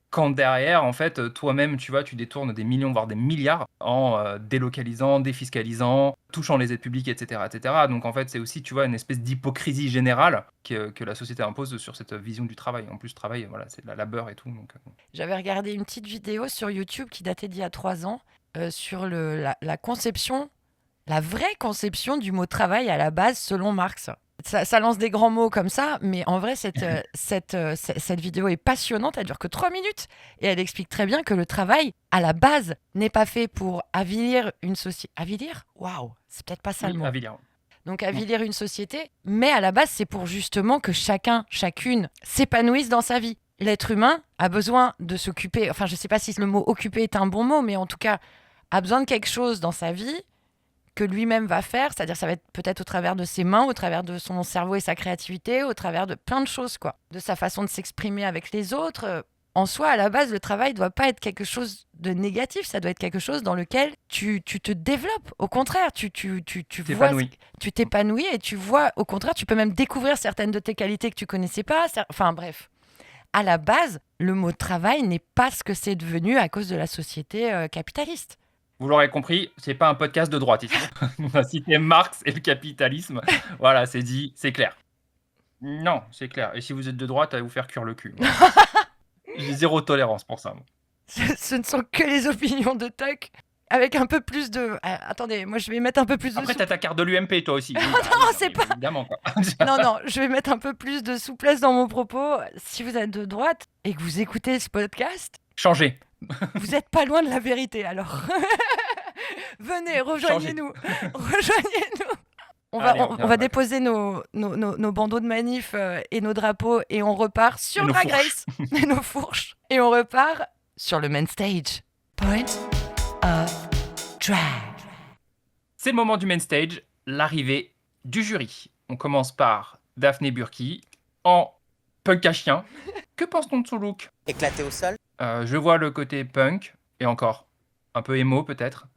quand derrière, en fait, toi-même, tu vois, tu détournes des millions, voire des milliards en, délocalisant, défiscalisant, touchant les aides publiques et cetera et cetera. Donc en fait, c'est aussi, tu vois, une espèce d'hypocrisie générale que la société impose sur cette vision du travail. En plus, le travail, voilà, c'est de la labeur et tout, donc J'avais regardé une petite vidéo sur YouTube qui datait d'il y a 3 ans sur la conception, la vraie conception du mot travail à la base selon Marx. Ça lance des grands mots comme ça, mais en vrai, cette vidéo est passionnante, elle dure que 3 minutes, et elle explique très bien que le travail, à la base, n'est pas fait pour avilir une société. Avilir? Waouh, c'est peut-être pas ça le oui, mot. à Villers. Donc avilir une société, mais à la base, c'est pour justement que chacun, chacune s'épanouisse dans sa vie. L'être humain a besoin de s'occuper, enfin je sais pas si le mot occuper est un bon mot, mais en tout cas, a besoin de quelque chose dans sa vie que lui-même va faire, c'est-à-dire ça va être peut-être au travers de ses mains, au travers de son cerveau et sa créativité, au travers de plein de choses, quoi. De sa façon de s'exprimer avec les autres. En soi, à la base, le travail ne doit pas être quelque chose de négatif, ça doit être quelque chose dans lequel tu te développes. Au contraire, tu vois, T'épanouis. tu t'épanouis et tu vois, au contraire, tu peux même découvrir certaines de tes qualités que tu connaissais pas. Enfin bref, à la base, le mot travail n'est pas ce que c'est devenu à cause de la société capitaliste. Vous l'aurez compris, c'est pas un podcast de droite ici. On a cité Marx et le capitalisme. Voilà, c'est dit, c'est clair. Non, c'est clair. Et si vous êtes de droite, allez vous faire cuire le cul. Voilà. J'ai zéro tolérance pour ça. Moi. Ce ne sont que les opinions de Tuck. Avec un peu plus de... attendez, moi je vais mettre un peu plus de... Après, t'as ta carte de l'UMP, toi aussi. Oui, non, c'est pas... Évidemment, quoi. non, je vais mettre un peu plus de souplesse dans mon propos. Si vous êtes de droite et que vous écoutez ce podcast, Changez. vous n'êtes pas loin de la vérité, alors. Venez, rejoignez-nous. Rejoignez-nous. On va déposer nos bandeaux de manif et nos drapeaux et on repart sur Drag Race. Et nos fourches. Et on repart sur le main stage. Point of drag. C'est le moment du main stage, l'arrivée du jury. On commence par Daphné Burki en punk à chien. Que pense-t-on de son look? Éclaté au sol. Je vois le côté punk, et encore, un peu émo peut-être.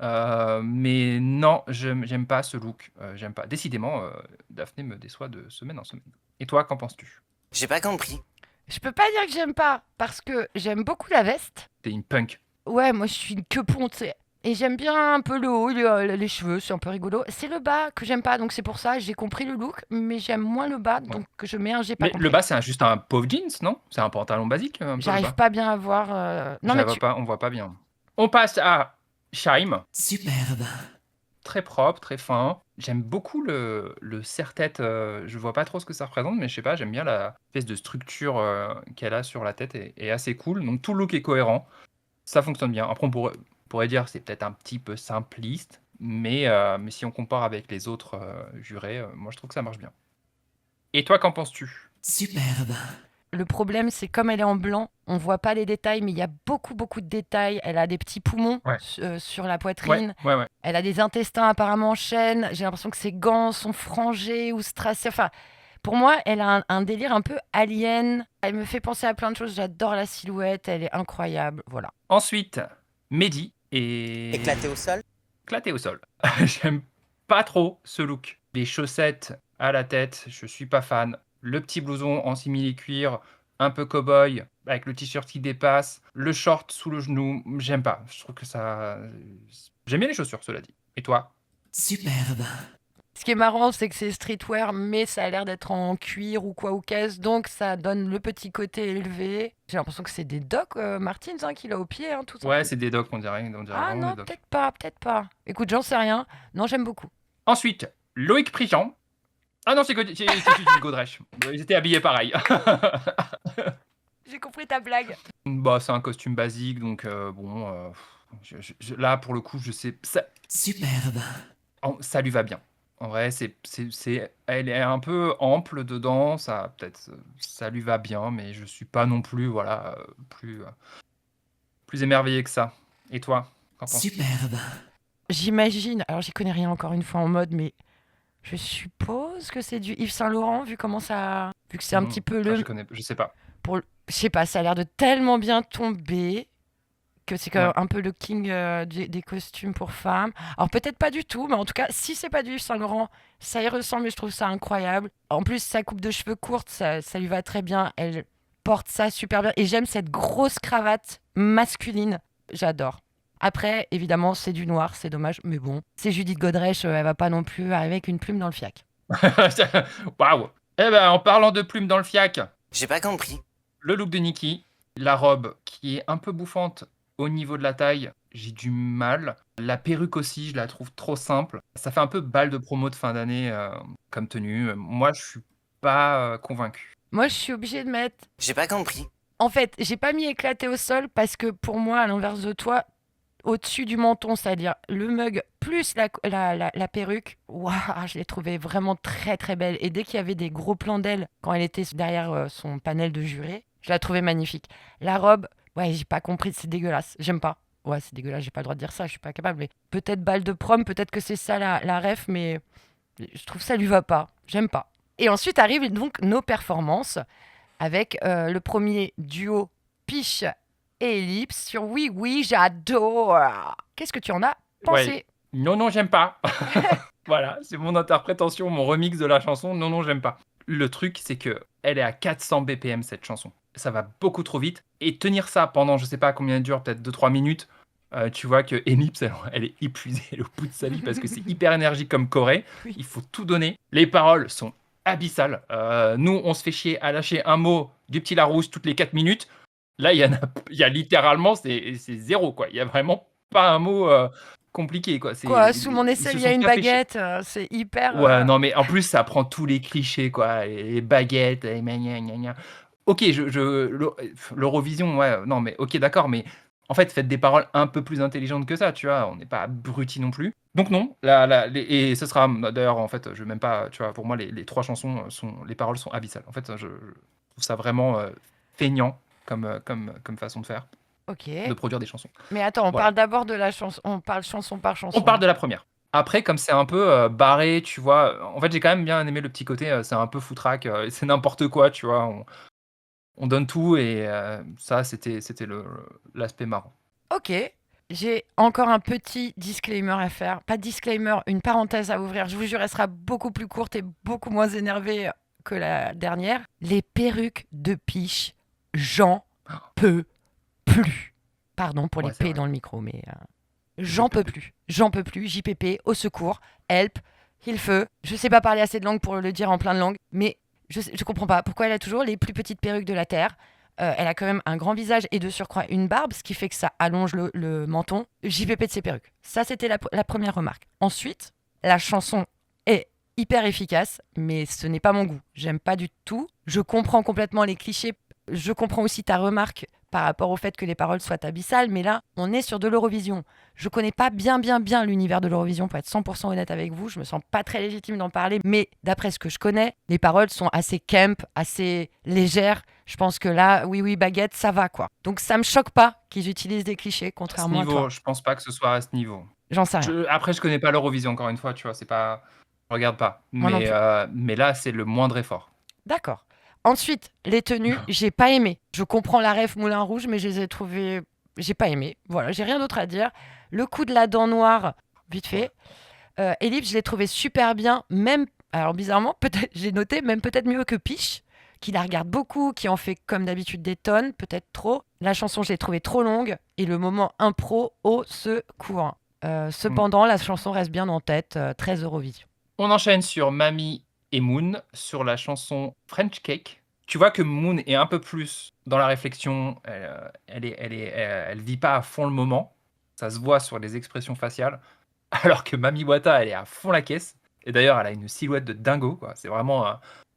Mais non, j'aime pas ce look. J'aime pas. Décidément, Daphné me déçoit de semaine en semaine. Et toi, qu'en penses-tu? J'ai pas compris. Je peux pas dire que j'aime pas, parce que j'aime beaucoup la veste. T'es une punk. Ouais, moi je suis une queue-pont, tu sais. Et j'aime bien un peu le haut, les cheveux, c'est un peu rigolo. C'est le bas que j'aime pas, donc c'est pour ça, j'ai compris le look, mais j'aime moins le bas, donc je mets un j'ai pas Mais compris. le bas, c'est juste un pauvre jeans, non? C'est un pantalon basique, un peu, le J'arrive bas. pas bien à voir... Non, mais On voit pas bien. On passe à Shaim. Superbe. Très propre, très fin. J'aime beaucoup le serre-tête. Je vois pas trop ce que ça représente, mais je sais pas, j'aime bien la espèce de structure qu'elle a sur la tête est assez cool. Donc tout le look est cohérent. Ça fonctionne bien. Après, on pourrait dire que c'est peut-être un petit peu simpliste, Mais si on compare avec les autres jurés, moi je trouve que ça marche bien. Et toi, qu'en penses-tu? Superbe. Le problème, c'est comme elle est en blanc, on voit pas les détails, mais il y a beaucoup, beaucoup de détails. Elle a des petits poumons Ouais. sur la Ouais, poitrine. ouais. Elle a des intestins apparemment en chaîne. J'ai l'impression que ses gants sont frangés ou strassés. Enfin, pour moi, elle a un délire un peu alien. Elle me fait penser à plein de choses. J'adore la silhouette. Elle est incroyable. Voilà. Ensuite, Mehdi est Éclaté au sol. éclaté au sol. J'aime pas trop ce look. Les chaussettes à la tête, je suis pas fan. Le petit blouson en simili-cuir, un peu cow-boy, avec le t-shirt qui dépasse, le short sous le genou, j'aime pas. Je trouve que ça. J'aime bien les chaussures, cela dit. Et toi? Superbe. Ce qui est marrant, c'est que c'est streetwear, mais ça a l'air d'être en cuir ou quoi ou qu'est-ce. Donc, ça donne le petit côté élevé. J'ai l'impression que c'est des Doc Martens qu'il a au pied, tout ça. Ouais, c'est des docs, on dirait Ah vraiment non, des docs. peut-être pas, peut-être pas. Écoute, j'en sais rien. Non, j'aime beaucoup. Ensuite, Loïc Prigent. Ah non, c'est Judith Godrèche. Ils étaient habillés pareil. J'ai compris ta blague. Bah, c'est un costume basique, donc là, pour le coup, je sais. Superbe. Ça lui va bien. En vrai, elle est un peu ample dedans, ça peut-être ça lui va bien, mais je suis pas non plus, voilà, plus émerveillé que ça. Et toi, qu'en penses-tu? Superbe. J'imagine, alors j'y connais rien encore une fois en mode, mais je suppose que c'est du Yves Saint Laurent, vu comment ça. Vu que c'est un petit peu Je sais pas. Je sais pas, ça a l'air de tellement bien tomber que c'est quand même Ouais. un peu le king des costumes pour femmes. Alors peut-être pas du tout, mais en tout cas, si c'est pas du Yves Saint Laurent, ça y ressemble et je trouve ça incroyable. En plus, sa coupe de cheveux courte, ça lui va très bien. Elle porte ça super bien. Et j'aime cette grosse cravate masculine. J'adore. Après, évidemment, c'est du noir, c'est dommage, mais bon. C'est Judith Godrèche, elle va pas non plus arriver avec une plume dans le fiac. Waouh! Eh ben, en parlant de plumes dans le fiac, J'ai pas compris. le look de Nikki, la robe qui est un peu bouffante au niveau de la taille, j'ai du mal. La perruque aussi, je la trouve trop simple. Ça fait un peu balle de promo de fin d'année comme tenue. Moi, je suis pas convaincu. Moi, je suis obligée de mettre. J'ai pas compris. En fait, j'ai pas mis éclaté au sol parce que pour moi, à l'inverse de toi, au-dessus du menton, c'est-à-dire le mug plus la perruque, waouh, je l'ai trouvée vraiment très très belle. Et dès qu'il y avait des gros plans d'elle quand elle était derrière son panel de jurés, je la trouvais magnifique. La robe, ouais, j'ai pas compris, c'est dégueulasse, j'aime pas. Ouais, c'est dégueulasse, j'ai pas le droit de dire ça, je suis pas capable. Mais peut-être balle de prom, peut-être que c'est ça la ref, mais je trouve ça lui va pas, j'aime pas. Et ensuite arrivent donc nos performances avec le premier duo Piche et Ellipse sur Oui, oui, j'adore. Qu'est-ce que tu en as pensé? Ouais. Non, j'aime pas. Voilà, c'est mon interprétation, mon remix de la chanson. Non, j'aime pas. Le truc, c'est que elle est à 400 BPM cette chanson. Ça va beaucoup trop vite. Et tenir ça pendant, je sais pas combien elle dure, peut-être 2-3 minutes, tu vois que Ellipse, elle est épuisée, elle est au bout de sa vie parce que c'est hyper énergique comme Corée. Oui. Il faut tout donner. Les paroles sont abyssales. Nous, on se fait chier à lâcher un mot du petit Larousse toutes les 4 minutes. Là, il y a littéralement, c'est zéro, quoi. Il y a vraiment pas un mot compliqué, quoi. Quoi, sous mon Ils aisselle, se il y a sont une tapés chier. baguette, c'est hyper. Ouais, non, mais en plus, ça prend tous les clichés, quoi. Les baguettes, et gna gna gna gna. Ok, l'Eurovision, ouais, non, mais ok, d'accord, mais en fait, faites des paroles un peu plus intelligentes que ça, tu vois. On n'est pas abrutis non plus. Donc, non, et ce sera, d'ailleurs, en fait, je même pas, tu vois, pour moi, les 3 chansons, les paroles sont abyssales. En fait, je trouve ça vraiment feignant comme façon de faire, Ok. de produire des chansons. Mais attends, on Voilà. parle d'abord de la chanson. On parle chanson par chanson. On parle de la première. Après, comme c'est un peu barré, tu vois, en fait, j'ai quand même bien aimé le petit côté, c'est un peu foutraque, c'est n'importe quoi, tu vois, on donne tout et ça, c'était l'aspect marrant. Ok. J'ai encore un petit disclaimer à faire. Pas disclaimer, une parenthèse à ouvrir. Je vous jure, elle sera beaucoup plus courte et beaucoup moins énervée que la dernière. Les perruques de Piche, j'en peux plus. Pardon pour Ouais, les c'est P vrai. dans le micro, mais j'en peux plus. J'en peux plus. JPP, au secours, help, Hilfe. Je sais pas parler assez de langue pour le dire en plein de langues, mais je comprends pas pourquoi elle a toujours les plus petites perruques de la Terre. Elle a quand même un grand visage et de surcroît une barbe, ce qui fait que ça allonge le menton. JPP de ses perruques. Ça, c'était la première remarque. Ensuite, la chanson est hyper efficace, mais ce n'est pas mon goût. J'aime pas du tout. Je comprends complètement les clichés. Je comprends aussi ta remarque par rapport au fait que les paroles soient abyssales, mais là, on est sur de l'Eurovision. Je connais pas bien l'univers de l'Eurovision, pour être 100% honnête avec vous. Je me sens pas très légitime d'en parler, mais d'après ce que je connais, les paroles sont assez camp, assez légères. Je pense que là, oui, baguette, ça va, quoi. Donc ça me choque pas qu'ils utilisent des clichés, À ce contrairement à toi. niveau, je pense pas que ce soit à ce niveau. J'en sais rien. Après, je connais pas l'Eurovision, encore une fois, tu vois, c'est pas... Je regarde pas. Moi non Mais là, c'est le moindre effort. D'accord. Ensuite, les tenues, j'ai pas aimé. Je comprends la ref Moulin Rouge, mais je les ai trouvées... J'ai pas aimé. Voilà, j'ai rien d'autre à dire. Le coup de la dent noire, vite fait. Ellipse, je l'ai trouvé super bien, même... Alors bizarrement, peut-être, j'ai noté, même peut-être mieux que Piche, qui la regarde beaucoup, qui en fait comme d'habitude des tonnes, peut-être trop. La chanson, je l'ai trouvée trop longue, et le moment impro, au secours. Cependant, la chanson reste bien en tête, 13 Eurovision. On enchaîne sur Mamie et Moon, sur la chanson French Cake. Tu vois que Moon est un peu plus dans la réflexion, elle vit pas à fond le moment. Ça se voit sur les expressions faciales. Alors que Mami Wata, elle est à fond la caisse. Et d'ailleurs, elle a une silhouette de dingo, quoi. C'est vraiment, on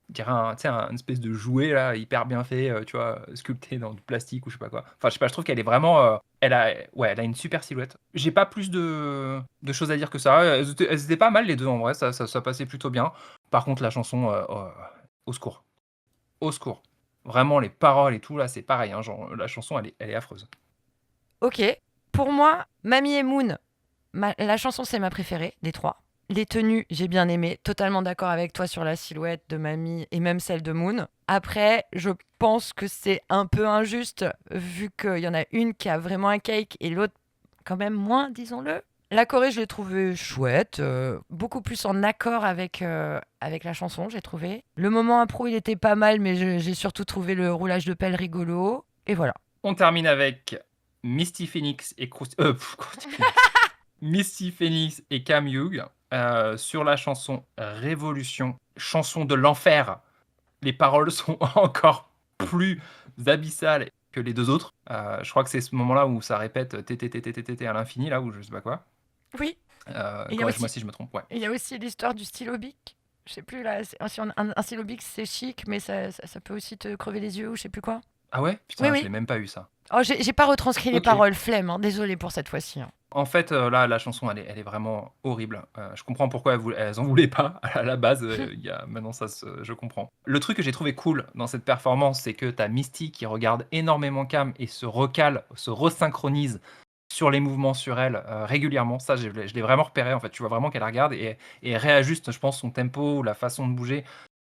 dirait une espèce de jouet, là, hyper bien fait, tu vois, sculpté dans du plastique ou je sais pas quoi. Enfin, je sais pas, je trouve qu'elle est vraiment... elle a une super silhouette. J'ai pas plus de choses à dire que ça. Elles étaient pas mal, les deux, en vrai. Ça passait plutôt bien. Par contre, la chanson, au secours. Au secours. Vraiment, les paroles et tout, là, c'est pareil. Hein, genre, la chanson, elle est affreuse. Ok. Pour moi, Mamie et Moon, la chanson, c'est ma préférée des trois. Les tenues, j'ai bien aimé. Totalement d'accord avec toi sur la silhouette de Mamie et même celle de Moon. Après, je pense que c'est un peu injuste vu qu'il y en a une qui a vraiment un cake et l'autre quand même moins, disons-le. La choré, je l'ai trouvée chouette, beaucoup plus en accord avec la chanson, j'ai trouvé. Le moment impro, il était pas mal, mais j'ai surtout trouvé le roulage de pelle rigolo. Et voilà. On termine avec Misty Phoenix et Misty Phoenix et Cam Hugh sur la chanson Révolution, chanson de l'enfer. Les paroles sont encore plus abyssales que les deux autres. Je crois que c'est ce moment-là où ça répète TTTTTT à l'infini, là, où je sais pas quoi. Oui. Corrige-moi si je me trompe. Ouais. Il y a aussi l'histoire du stylo bic. Je sais plus, là, un stylo bic, c'est chic, mais ça peut aussi te crever les yeux ou je sais plus quoi. Ah ouais? Putain, Oui. je l'ai même pas eu ça. Oh, j'ai pas retranscrit les Ok. paroles, flemme, hein, désolé pour cette fois-ci. Hein. En fait, là, la chanson, elle est vraiment horrible. Je comprends pourquoi elles en voulaient pas à la base. Maintenant, je comprends. Le truc que j'ai trouvé cool dans cette performance, c'est que t'as Misty qui regarde énormément Cam et se recale, se resynchronise sur les mouvements sur elle régulièrement. Ça, je l'ai vraiment repéré. En fait, tu vois vraiment qu'elle regarde et réajuste, je pense, son tempo ou la façon de bouger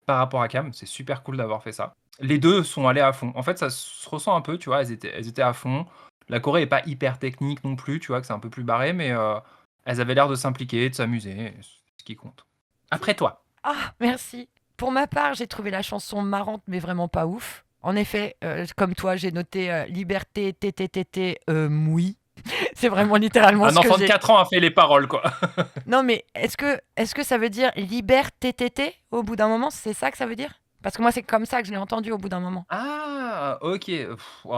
par rapport à Cam. C'est super cool d'avoir fait ça. Les deux sont allés à fond. En fait, ça se ressent un peu, tu vois, elles étaient à fond. La choré est pas hyper technique non plus, tu vois, que c'est un peu plus barré, mais elles avaient l'air de s'impliquer, de s'amuser, c'est ce qui compte. Après toi. Ah, merci. Pour ma part, j'ai trouvé la chanson marrante, mais vraiment pas ouf. En effet, comme toi, j'ai noté Liberté, TTTT, moui. C'est vraiment littéralement Un ce que enfant de j'ai. 4 ans a fait les paroles, quoi. Non, mais est-ce que ça veut dire Liberté, TTT au bout d'un moment? C'est ça que ça veut dire? Parce que moi, c'est comme ça que je l'ai entendu au bout d'un moment. Ah, ok. Ok,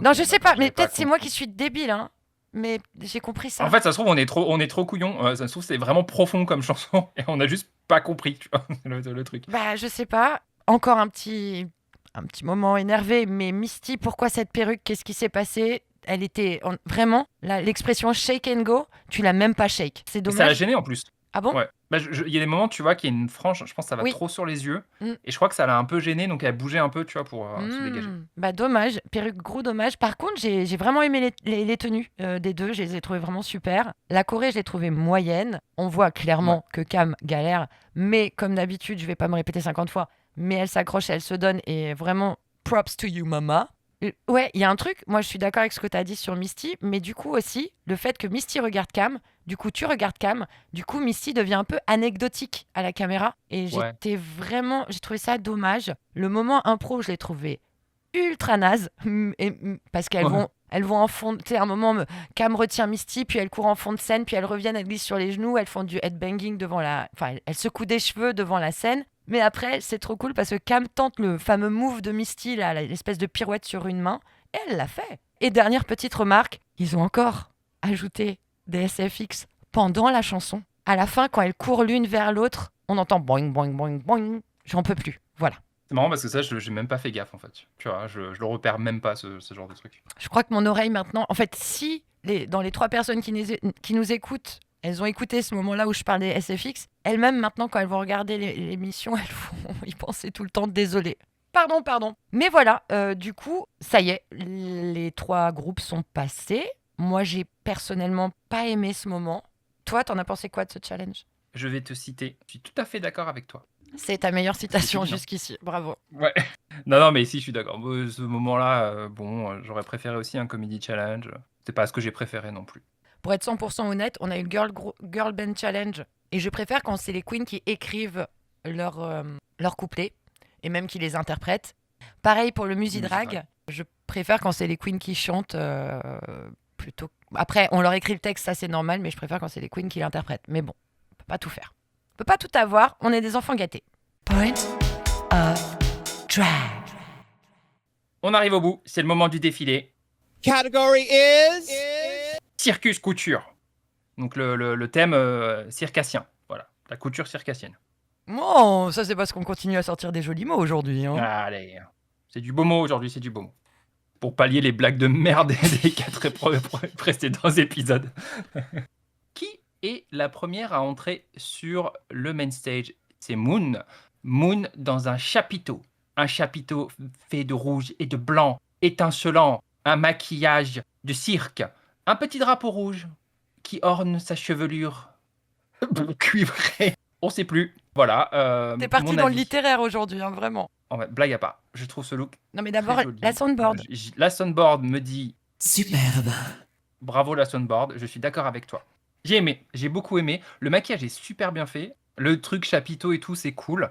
Non, je sais d'accord, pas, mais j'avais pas peut-être c'est moi compris. qui suis débile, hein. Mais j'ai compris ça. En fait, ça se trouve, on est trop couillon. Ça se trouve, c'est vraiment profond comme chanson et on a juste pas compris, tu vois, le truc. Bah, je sais pas. Encore un petit moment énervé, mais Misty, pourquoi cette perruque? Qu'est-ce qui s'est passé? Elle était vraiment, l'expression shake and go, tu l'as même pas shake. C'est Et ça l'a dommage. gêné en plus. Ah bon? Ouais. Bah, il y a des moments, tu vois, qu'il y a une frange, je pense que ça va Oui. trop sur les yeux. Mm. Et je crois que ça l'a un peu gêné, donc elle bougeait un peu, tu vois, pour se dégager. Bah dommage, perruque gros dommage. Par contre, j'ai vraiment aimé les tenues des deux, je les ai trouvées vraiment super. La choré, je l'ai trouvée moyenne. On voit clairement que Cam galère, mais comme d'habitude, je vais pas me répéter 50 fois, mais elle s'accroche, elle se donne et vraiment props to you mama. Ouais, il y a un truc, moi je suis d'accord avec ce que tu as dit sur Misty, mais du coup aussi, le fait que Misty regarde Cam, du coup tu regardes Cam, du coup Misty devient un peu anecdotique à la caméra. Et Ouais. j'ai trouvé ça dommage. Le moment impro, je l'ai trouvé ultra naze, parce qu'elles vont en fond, tu sais, à un moment, Cam retient Misty, puis elle court en fond de scène, puis elles reviennent, elles glissent sur les genoux, elles font du headbanging enfin, elles secouent des cheveux devant la scène. Mais après, c'est trop cool parce que Cam tente le fameux move de Misty, là, l'espèce de pirouette sur une main, et elle l'a fait. Et dernière petite remarque, ils ont encore ajouté des SFX pendant la chanson. À la fin, quand elles courent l'une vers l'autre, on entend boing, boing, boing, boing. J'en peux plus. Voilà. C'est marrant parce que ça, j'ai même pas fait gaffe en fait. Tu vois, je le repère même pas ce genre de truc. Je crois que mon oreille maintenant, en fait, si dans les 3 personnes qui nous écoutent, elles ont écouté ce moment-là où je parlais SFX, elles-mêmes maintenant quand elles vont regarder l'émission, elles vont y penser tout le temps. Désolée. Pardon. Mais voilà, du coup, ça y est, les 3 groupes sont passés. Moi, j'ai personnellement pas aimé ce moment. Toi, t'en as pensé quoi de ce challenge? Je vais te citer. Je suis tout à fait d'accord avec toi. C'est ta meilleure citation C'est bien. jusqu'ici. Bravo. Ouais. Non, mais si, je suis d'accord. Ce moment-là, j'aurais préféré aussi un comedy challenge. C'est pas ce que j'ai préféré non plus. Pour être 100% honnête, on a eu le Girl Band Challenge. Et je préfère quand c'est les queens qui écrivent leurs couplets et même qui les interprètent. Pareil pour le Musidrag. Je préfère quand c'est les queens qui chantent plutôt. Après, on leur écrit le texte, ça c'est normal, mais je préfère quand c'est les queens qui l'interprètent. Mais bon, on peut pas tout faire. On peut pas tout avoir, on est des enfants gâtés. Point of drag. On arrive au bout, c'est le moment du défilé. Category is Circus couture. Donc le thème circassien. Voilà, la couture circassienne. Oh, ça c'est parce qu'on continue à sortir des jolis mots aujourd'hui. Hein. Allez, c'est du beau mot aujourd'hui, c'est du beau mot. Pour pallier les blagues de merde des 4 précédents épisodes. Qui est la première à entrer sur le main stage? C'est Moon. Moon dans un chapiteau. Un chapiteau fait de rouge et de blanc, étincelant. Un maquillage de cirque. Un petit drapeau rouge qui orne sa chevelure cuivrée. On sait plus. Voilà. T'es parti mon dans le avis. littéraire aujourd'hui, hein, vraiment. En fait, blague à part. Je trouve ce look Non mais très d'abord, joli. la soundboard. La soundboard me dit Superbe. bravo la soundboard, je suis d'accord avec toi. J'ai aimé, j'ai beaucoup aimé. Le maquillage est super bien fait. Le truc chapiteau et tout, c'est cool.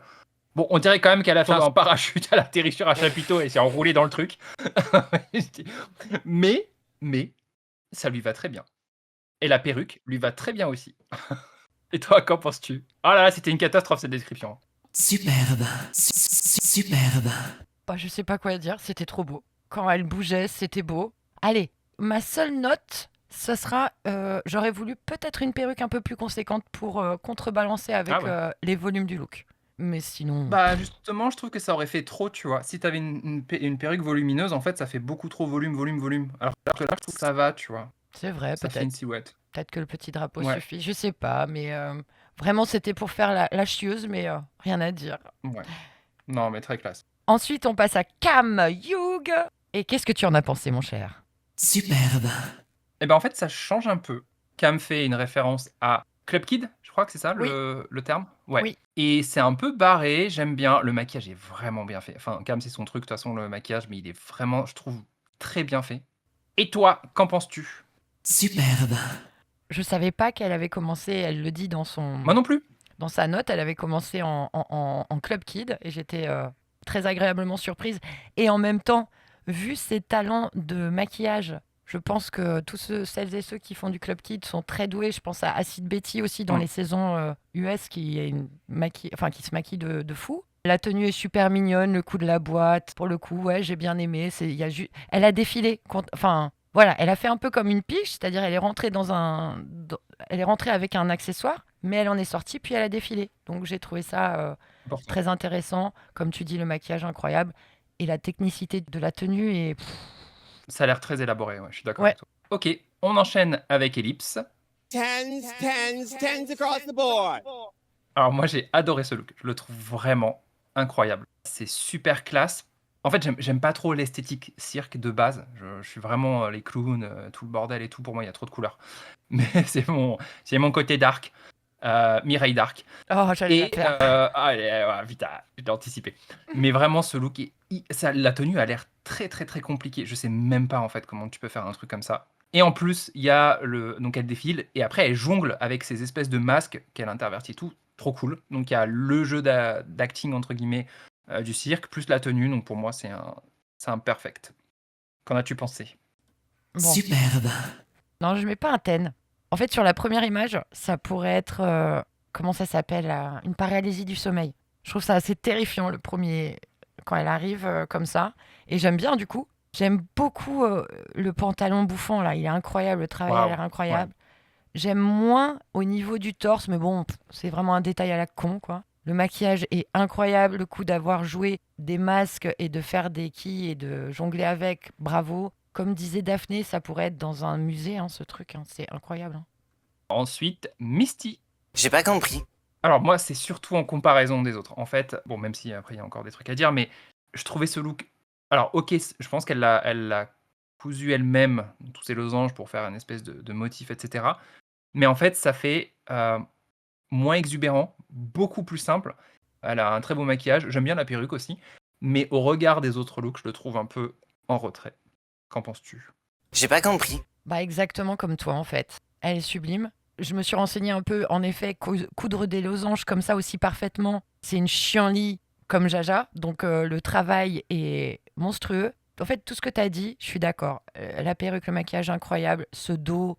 Bon, on dirait quand même qu'elle a fait en parachute, elle a atterri sur un chapiteau et s'est enroulée dans le truc. mais, ça lui va très bien. Et la perruque lui va très bien aussi. Et toi, qu'en penses-tu? Oh là là, c'était une catastrophe cette description. Superbe. Superbe. Bah, je sais pas quoi dire, c'était trop beau. Quand elle bougeait, c'était beau. Allez, ma seule note, ce sera, j'aurais voulu peut-être une perruque un peu plus conséquente pour contrebalancer avec les volumes du look. Mais sinon... Bah justement, je trouve que ça aurait fait trop, tu vois. Si t'avais une perruque volumineuse, en fait, ça fait beaucoup trop volume. Alors que là, je trouve que ça va, tu vois. C'est vrai, Ça fait peut-être. une silhouette. Peut-être que le petit drapeau Ouais. suffit, je sais pas, mais vraiment c'était pour faire la chieuse, mais rien à dire. Ouais. Non, mais très classe. Ensuite, on passe à Cam Hugh. Et qu'est-ce que tu en as pensé, mon cher? Superbe. Et ben en fait, ça change un peu. Cam fait une référence à Club Kid, je crois que c'est ça le terme. Ouais. Oui. Et c'est un peu barré, j'aime bien. Le maquillage est vraiment bien fait. Enfin, Cam, c'est son truc, de toute façon, le maquillage, mais il est vraiment, je trouve, très bien fait. Et toi, qu'en penses-tu? Superbe. Je savais pas qu'elle avait commencé, elle le dit dans Moi non plus. dans sa note, elle avait commencé en Club Kid et j'étais très agréablement surprise. Et en même temps, vu ses talents de maquillage, je pense que celles et ceux qui font du Club Kid sont très doués. Je pense à Acid Betty aussi dans les saisons US qui se maquille de fou. La tenue est super mignonne, le coup de la boîte. Pour le coup, ouais, j'ai bien aimé. Elle a défilé. Voilà, elle a fait un peu comme une piche, c'est-à-dire elle est rentrée elle est rentrée avec un accessoire, mais elle en est sortie puis elle a défilé. Donc j'ai trouvé ça très intéressant. Comme tu dis, le maquillage incroyable et la technicité de la tenue est... Ça a l'air très élaboré, ouais, je suis d'accord Ouais. avec toi. Ok, on enchaîne avec Ellipse. tens across the board. Alors moi j'ai adoré ce look, je le trouve vraiment incroyable. C'est super classe. En fait j'aime pas trop l'esthétique cirque de base, je suis vraiment les clowns, tout le bordel et tout, pour moi il y a trop de couleurs. Mais c'est mon côté dark, Mireille Dark. Oh, j'allais la faire. Allez, vite, je l'ai anticipé. Mais vraiment ce look, la tenue a l'air très très très compliquée, je sais même pas en fait comment tu peux faire un truc comme ça. Et en plus, il y a donc elle défile et après elle jongle avec ces espèces de masques qu'elle intervertit tout, trop cool. Donc il y a le jeu d'acting entre guillemets du cirque plus la tenue. Donc pour moi c'est un perfect. Qu'en as-tu pensé? Bon. Superbe. Non, je mets pas un 10. En fait, sur la première image, ça pourrait être comment ça s'appelle une paralysie du sommeil. Je trouve ça assez terrifiant le premier quand elle arrive comme ça. Et j'aime bien du coup. J'aime beaucoup le pantalon bouffant là. Il est incroyable, le travail a l'air incroyable. Ouais. J'aime moins au niveau du torse, mais bon, c'est vraiment un détail à la con quoi. Le maquillage est incroyable. Le coup d'avoir joué des masques et de faire des quilles et de jongler avec, bravo. Comme disait Daphné, ça pourrait être dans un musée, ce truc. C'est incroyable. Ensuite, Misty. J'ai pas compris. Alors moi, c'est surtout en comparaison des autres. En fait, bon, même si après il y a encore des trucs à dire, mais je trouvais ce look. Alors ok, je pense qu'elle l'a cousu elle-même, tous ces losanges pour faire une espèce de motif, etc. Mais en fait, ça fait moins exubérant, beaucoup plus simple. Elle a un très beau maquillage. J'aime bien la perruque aussi. Mais au regard des autres looks, je le trouve un peu en retrait. Qu'en penses-tu? J'ai pas compris. Bah exactement comme toi en fait. Elle est sublime. Je me suis renseignée un peu. En effet, coudre des losanges comme ça aussi parfaitement, c'est une chienlit comme Jaja. Donc le travail est monstrueux. En fait, tout ce que tu as dit, je suis d'accord. La perruque, le maquillage incroyable, ce dos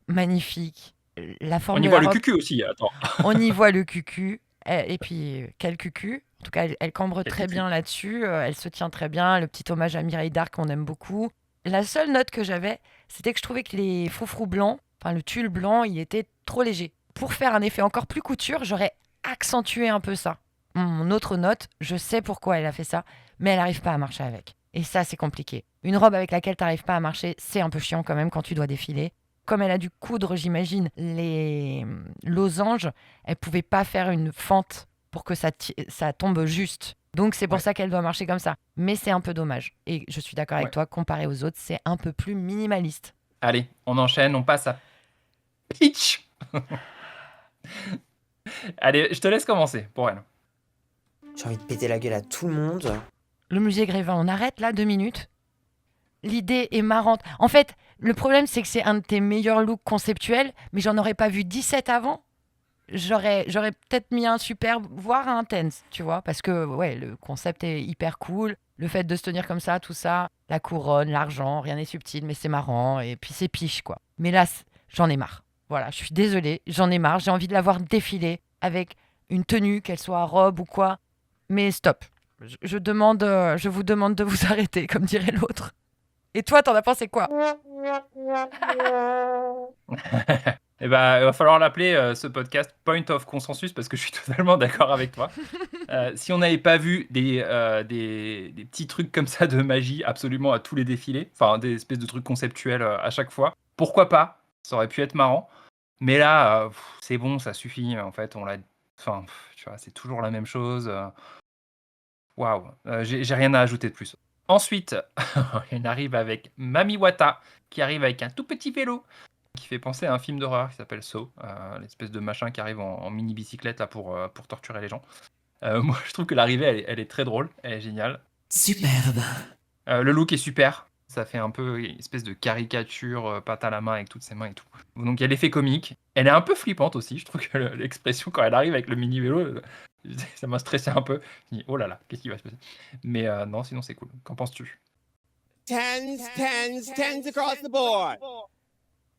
magnifique, la forme On y de voit la le robe, cucu aussi, attends. on y voit le cucu. Et puis, quel cucu. En tout cas, elle cambre Quel très cucu. bien là-dessus. Elle se tient très bien. Le petit hommage à Mireille d'Arc qu'on aime beaucoup. La seule note que j'avais, c'était que je trouvais que les froufrous blancs, enfin le tulle blanc, il était trop léger. Pour faire un effet encore plus couture, j'aurais accentué un peu ça. Mon autre note, je sais pourquoi elle a fait ça, mais elle n'arrive pas à marcher avec. Et ça, c'est compliqué. Une robe avec laquelle tu n'arrives pas à marcher, c'est un peu chiant quand même quand tu dois défiler. Comme elle a dû coudre, j'imagine, les losanges, elle pouvait pas faire une fente pour que ça tombe juste. Donc c'est pour Ouais. ça qu'elle doit marcher comme ça. Mais c'est un peu dommage. Et je suis d'accord avec Ouais. toi, comparé aux autres, c'est un peu plus minimaliste. Allez, on enchaîne, on passe à Peach. Allez, je te laisse commencer pour elle. J'ai envie de péter la gueule à tout le monde. Le musée Grévin, on arrête là 2 minutes. L'idée est marrante. En fait, le problème, c'est que c'est un de tes meilleurs looks conceptuels, mais j'en aurais pas vu 17 avant. J'aurais peut-être mis un super, voire un tense, tu vois, parce que ouais, le concept est hyper cool. Le fait de se tenir comme ça, tout ça, la couronne, l'argent, rien n'est subtil, mais c'est marrant, et puis c'est piche, quoi. Mais là, j'en ai marre. Voilà, je suis désolée, j'en ai marre. J'ai envie de la voir défiler avec une tenue, qu'elle soit robe ou quoi. Mais stop. Je vous demande de vous arrêter, comme dirait l'autre. Et toi, t'en as pensé quoi? Eh ben, il va falloir l'appeler ce podcast Point of Consensus parce que je suis totalement d'accord avec toi. Si on n'avait pas vu des petits trucs comme ça de magie absolument à tous les défilés, enfin des espèces de trucs conceptuels à chaque fois, pourquoi pas? Ça aurait pu être marrant. Mais là, c'est bon, ça suffit. En fait, enfin, tu vois, c'est toujours la même chose. Waouh, j'ai rien à ajouter de plus. Ensuite, on arrive avec Mami Wata qui arrive avec un tout petit vélo qui fait penser à un film d'horreur qui s'appelle Saw, l'espèce de machin qui arrive en mini bicyclette là pour torturer les gens. Moi, je trouve que l'arrivée, elle est très drôle, elle est géniale. Superbe. Le look est super. Ça fait un peu une espèce de caricature, patte à la main avec toutes ses mains et tout. Donc il y a l'effet comique. Elle est un peu flippante aussi. Je trouve que l'expression quand elle arrive avec le mini vélo, ça m'a stressé un peu. Je me dis, oh là là, qu'est-ce qui va se passer? Mais non, sinon c'est cool. Qu'en penses-tu? Tens, tens, tens across the board.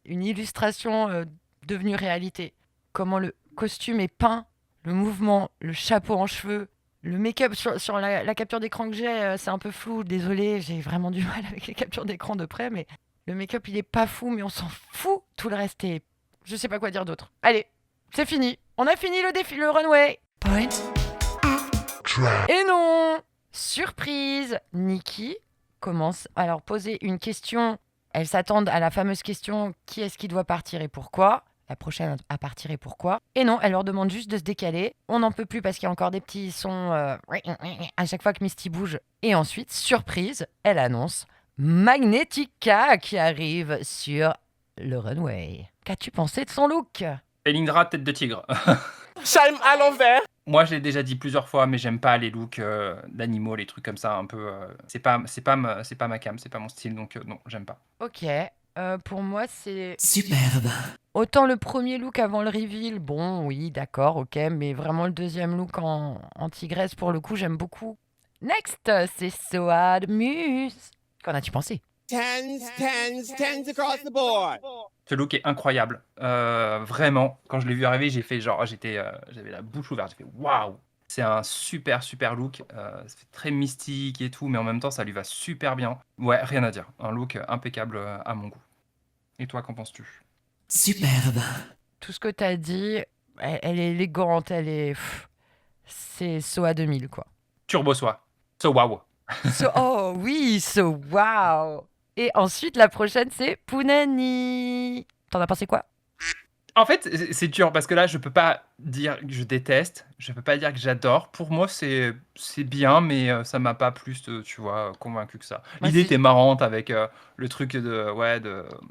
Une illustration devenue réalité. Comment le costume est peint, le mouvement, le chapeau en cheveux, le make-up sur la capture d'écran que j'ai, c'est un peu flou. Désolée, j'ai vraiment du mal avec les captures d'écran de près, mais le make-up il est pas fou, mais on s'en fout. Tout le reste est. Je sais pas quoi dire d'autre. Allez, c'est fini. On a fini le défi, le runway. Point. Et non! Surprise! Nikki commence à leur poser une question. Elles s'attendent à la fameuse question qui est-ce qui doit partir et pourquoi? La prochaine à partir et pourquoi? Et non, elle leur demande juste de se décaler. On n'en peut plus parce qu'il y a encore des petits sons à chaque fois que Misty bouge. Et ensuite, surprise, elle annonce Magnetica qui arrive sur le runway. Qu'as-tu pensé de son look? Elindra, tête de tigre. Charme à l'envers. Moi, je l'ai déjà dit plusieurs fois, mais j'aime pas les looks d'animaux, les trucs comme ça, un peu. C'est pas ma cam, c'est pas mon style, donc non, j'aime pas. Ok, pour moi c'est... Superbe. Autant le premier look avant le reveal, bon oui d'accord, ok, mais vraiment le deuxième look en tigresse pour le coup j'aime beaucoup. Next, c'est Soad Muse. Qu'en as-tu pensé? Tens, tens, tens across the board. Ce look est incroyable. Vraiment, quand je l'ai vu arriver, j'ai fait genre, j'avais la bouche ouverte, j'ai fait waouh! C'est un super look. Ça fait très mystique et tout, mais en même temps, ça lui va super bien. Ouais, rien à dire. Un look impeccable à mon goût. Et toi, qu'en penses-tu? Superbe. Tout ce que t'as dit, elle est élégante, elle est... c'est Soa 2000, quoi. Turbo Soa. So wow. Oh oui, wow. Et ensuite, la prochaine, c'est Punani. T'en as pensé quoi? En fait, c'est dur parce que là, je peux pas dire que je déteste, je peux pas dire que j'adore. Pour moi, c'est bien, mais ça m'a pas plus, tu vois, convaincu que ça. Moi, L'idée c'est- était marrante avec le truc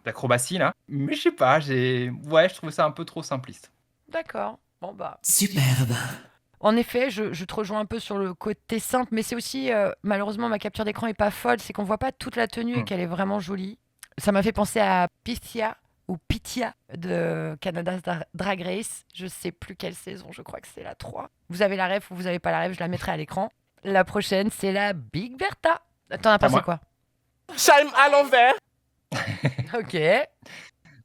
d'acrobatie là, mais je sais pas, je trouvais ça un peu trop simpliste. D'accord. Bon, bah. Superbe. En effet, je te rejoins un peu sur le côté simple, mais c'est aussi, malheureusement, ma capture d'écran est pas folle, c'est qu'on voit pas toute la tenue et Hmm. qu'elle est vraiment jolie. Ça m'a fait penser à Pythia ou Pythia de Canada's Drag Race. Je sais plus quelle saison, je crois que c'est la 3. Vous avez la ref ou vous avez pas la ref, je la mettrai à l'écran. La prochaine, c'est la Big Bertha. T'en as pensé moi. quoi? Charme à l'envers. Ok.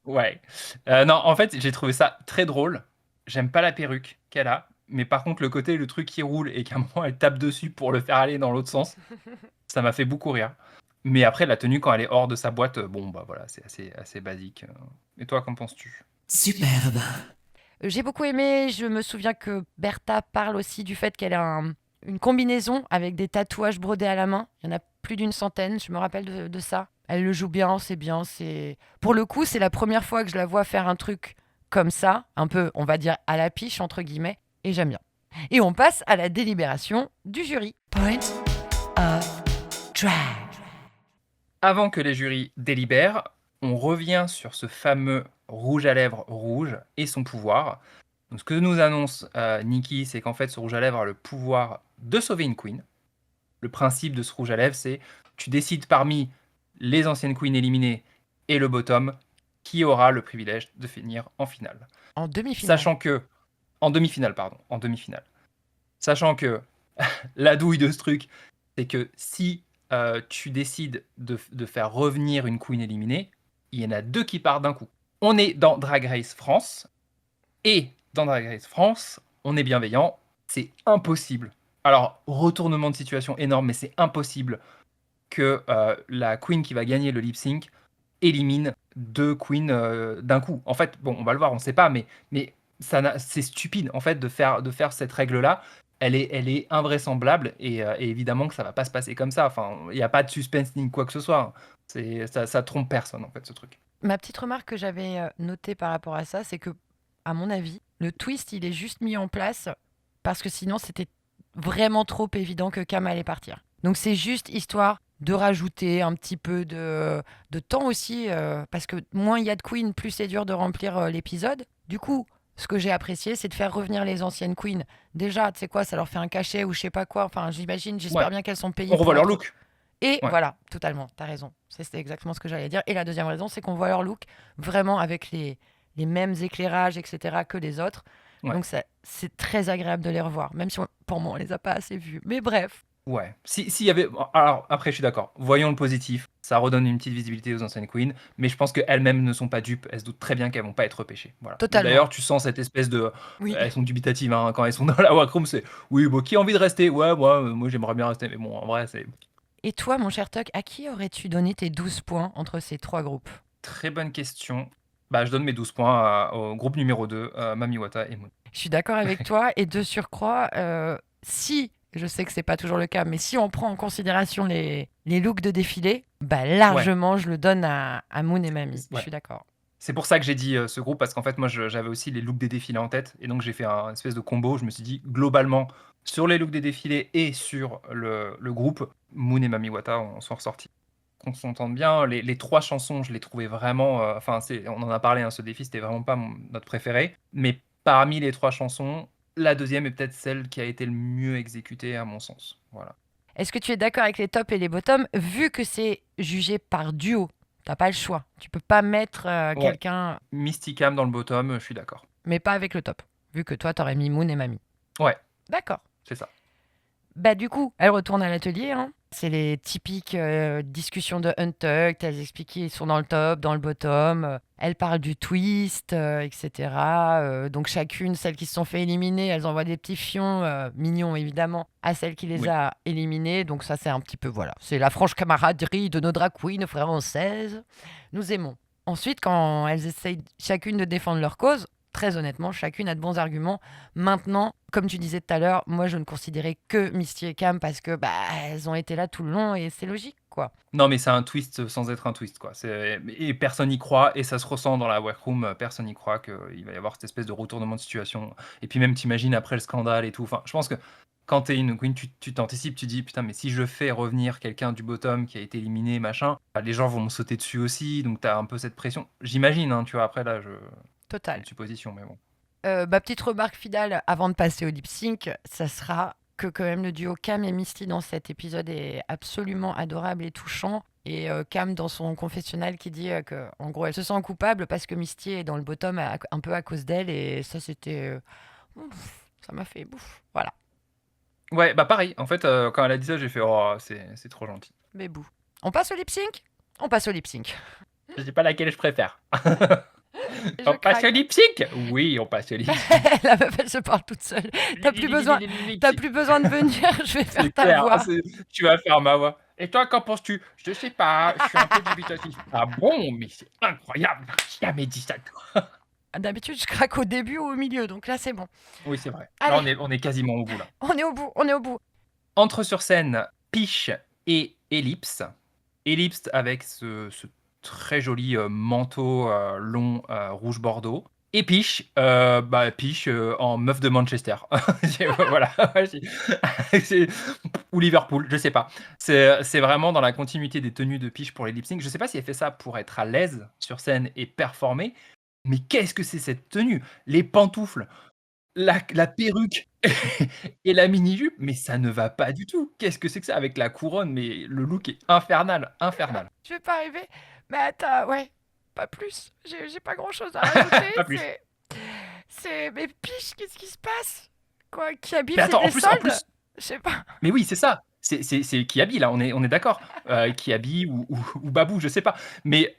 Ouais. Non, en fait, j'ai trouvé ça très drôle. J'aime pas la perruque qu'elle a, mais par contre, le truc qui roule et qu'à un moment, elle tape dessus pour le faire aller dans l'autre sens, ça m'a fait beaucoup rire. Mais après, la tenue, quand elle est hors de sa boîte, bon, bah voilà, c'est assez basique. Et toi, qu'en penses-tu? Superbe. J'ai beaucoup aimé. Je me souviens que Bertha parle aussi du fait qu'elle a une combinaison avec des tatouages brodés à la main. Il y en a plus d'une centaine. Je me rappelle de ça. Elle le joue bien, c'est bien. Pour le coup, c'est la première fois que je la vois faire un truc comme ça, un peu, on va dire, à la piche, entre guillemets, et j'aime bien. Et on passe à la délibération du jury. Point of drag. Avant que les jurys délibèrent, on revient sur ce fameux rouge à lèvres rouge et son pouvoir. Donc, ce que nous annonce Nikki, c'est qu'en fait, ce rouge à lèvres a le pouvoir de sauver une queen. Le principe de ce rouge à lèvres, c'est tu décides parmi les anciennes queens éliminées et le bottom qui aura le privilège de finir en finale. En demi-finale. Sachant que en demi-finale. Sachant que la douille de ce truc, c'est que si tu décides de faire revenir une queen éliminée, il y en a 2 qui partent d'un coup. On est dans Drag Race France, et dans Drag Race France, on est bienveillant, c'est impossible. Alors, retournement de situation énorme, mais c'est impossible que la queen qui va gagner le lip sync élimine 2 queens d'un coup. En fait, bon, on va le voir, on sait pas, mais c'est stupide en fait de faire cette règle-là. Elle est invraisemblable et évidemment que ça va pas se passer comme ça. Enfin, il n'y a pas de suspense ni quoi que ce soit. Ça trompe personne en fait ce truc. Ma petite remarque que j'avais notée par rapport à ça, c'est que, à mon avis, le twist, il est juste mis en place parce que sinon, c'était vraiment trop évident que Cam allait partir. Donc, c'est juste histoire de rajouter un petit peu de temps aussi, parce que moins il y a de queens, plus c'est dur de remplir l'épisode. Du coup, ce que j'ai apprécié, c'est de faire revenir les anciennes queens. Déjà, tu sais quoi, ça leur fait un cachet ou je sais pas quoi. Enfin, j'espère Ouais. bien qu'elles sont payées. On revoit pour leur être- look. Et Ouais. voilà, totalement, t'as raison. C'était exactement ce que j'allais dire. Et la deuxième raison, c'est qu'on voit leur look vraiment avec les mêmes éclairages, etc., que les autres. Ouais. Donc c'est très agréable de les revoir, même si pour moi, on les a pas assez vus. Mais bref, Ouais. S'il y avait. Alors, après, je suis d'accord. Voyons le positif. Ça redonne une petite visibilité aux anciennes queens. Mais je pense qu'elles-mêmes ne sont pas dupes. Elles se doutent très bien qu'elles vont pas être repêchées. Voilà. Totalement. D'ailleurs, tu sens cette espèce de. oui. Elles sont dubitatives hein, quand elles sont dans la workroom. C'est. Oui, bon, qui a envie de rester? Ouais, moi j'aimerais bien rester. Mais bon, en vrai, c'est. Et toi, mon cher Tuck, à qui aurais-tu donné tes 12 points entre ces 3 groupes? Très bonne question. Bah, je donne mes 12 points au groupe numéro 2, Mami Wata et Moon. Je suis d'accord avec toi. Et de surcroît, si, je sais que c'est pas toujours le cas, mais si on prend en considération les looks de défilé, bah largement, je le donne à Moon et Mamie. Je Ouais. suis d'accord. C'est pour ça que j'ai dit ce groupe, parce qu'en fait, moi, j'avais aussi les looks des défilés en tête. Et donc, j'ai fait un espèce de combo. Je me suis dit, globalement, sur les looks des défilés et sur le groupe, Moon et Mami Wata on sont ressortis. Qu'on s'entende bien, les 3 chansons, je les trouvais vraiment. Enfin, on en a parlé, hein, ce défi, c'était vraiment pas notre préféré. Mais parmi les 3 chansons, la deuxième est peut-être celle qui a été le mieux exécutée, à mon sens. Voilà. Est-ce que tu es d'accord avec les tops et les bottoms, vu que c'est jugé par duo? T'as pas le choix. Tu peux pas mettre Ouais. quelqu'un, Mysticam dans le bottom, je suis d'accord. mais pas avec le top. Vu que toi, t'aurais mis Moon et Mamie. Ouais. D'accord. C'est ça. Bah du coup, elle retourne à l'atelier. Hein. C'est les typiques discussions de Untucked. Elles expliquent qu'ils sont dans le top, dans le bottom. Elles parlent du twist, etc. Donc chacune, celles qui se sont fait éliminer, elles envoient des petits fions, mignons évidemment, à celle qui les Oui. a éliminées. Donc ça, c'est un petit peu, voilà. C'est la franche camaraderie de nos drag queens françaises. Nous aimons. Ensuite, quand elles essayent chacune de défendre leur cause, très honnêtement, chacune a de bons arguments. Maintenant, comme tu disais tout à l'heure, moi je ne considérais que Misty et Cam parce que elles ont été là tout le long et c'est logique, quoi. Non, mais c'est un twist sans être un twist, quoi. Et personne n'y croit, et ça se ressent dans la workroom. Personne n'y croit qu'il va y avoir cette espèce de retournement de situation. Et puis même, t'imagines après le scandale et tout. Enfin, je pense que quand t'es une queen, tu t'anticipes, tu dis putain, mais si je fais revenir quelqu'un du bottom qui a été éliminé, machin, les gens vont me sauter dessus aussi. Donc t'as un peu cette pression. J'imagine, hein, tu vois. Après là, c'est Total. une supposition, mais bon. Ma petite remarque finale avant de passer au lip sync, ça sera que quand même le duo Cam et Misty dans cet épisode est absolument adorable et touchant. Et Cam dans son confessionnal qui dit que en gros elle se sent coupable parce que Misty est dans le bottom un peu à cause d'elle et ça c'était ça m'a fait bouffe, voilà. Ouais, bah pareil. En fait, quand elle a dit ça, j'ai fait oh, c'est trop gentil. Mais bouh. On passe au lip sync. On passe au lip sync. Je sais pas laquelle je préfère. Je On passe craque. au lip sync. Oui, on passe au lip sync. La meuf elle se parle toute seule. T'as plus besoin de venir, je vais faire C'est ta clair, voix. tu vas faire ma voix. Et toi, qu'en penses-tu? Je sais pas, je suis un peu dubitatif. Ah bon, mais c'est incroyable. J'ai jamais dit ça. D'habitude je craque au début ou au milieu, donc là c'est bon. Oui, c'est vrai. Allez. Là, on est quasiment au bout, là. On est au bout. Entre sur scène Peach et Ellipse. Ellipse avec ce très joli manteau long rouge bordeaux. Et Peach, Peach en meuf de Manchester. Voilà. Ou Liverpool, je sais pas. C'est vraiment dans la continuité des tenues de Peach pour les lip sync. Je sais pas si elle fait ça pour être à l'aise sur scène et performer, mais qu'est-ce que c'est cette tenue? Les pantoufles, la perruque et la mini-jupe, mais ça ne va pas du tout. Qu'est-ce que c'est que ça avec la couronne? Mais le look est infernal, infernal. Je vais pas arriver. Mais attends, ouais, pas plus. J'ai pas grand chose à rajouter. Pas plus. Mais Piche, qu'est-ce qui se passe? Quoi, qui habille Mais attends, c'est en des plus, soldes? Je sais pas. mais oui, c'est ça. C'est Kiabi, là, on est d'accord. Kiabi ou Babou, je sais pas. Mais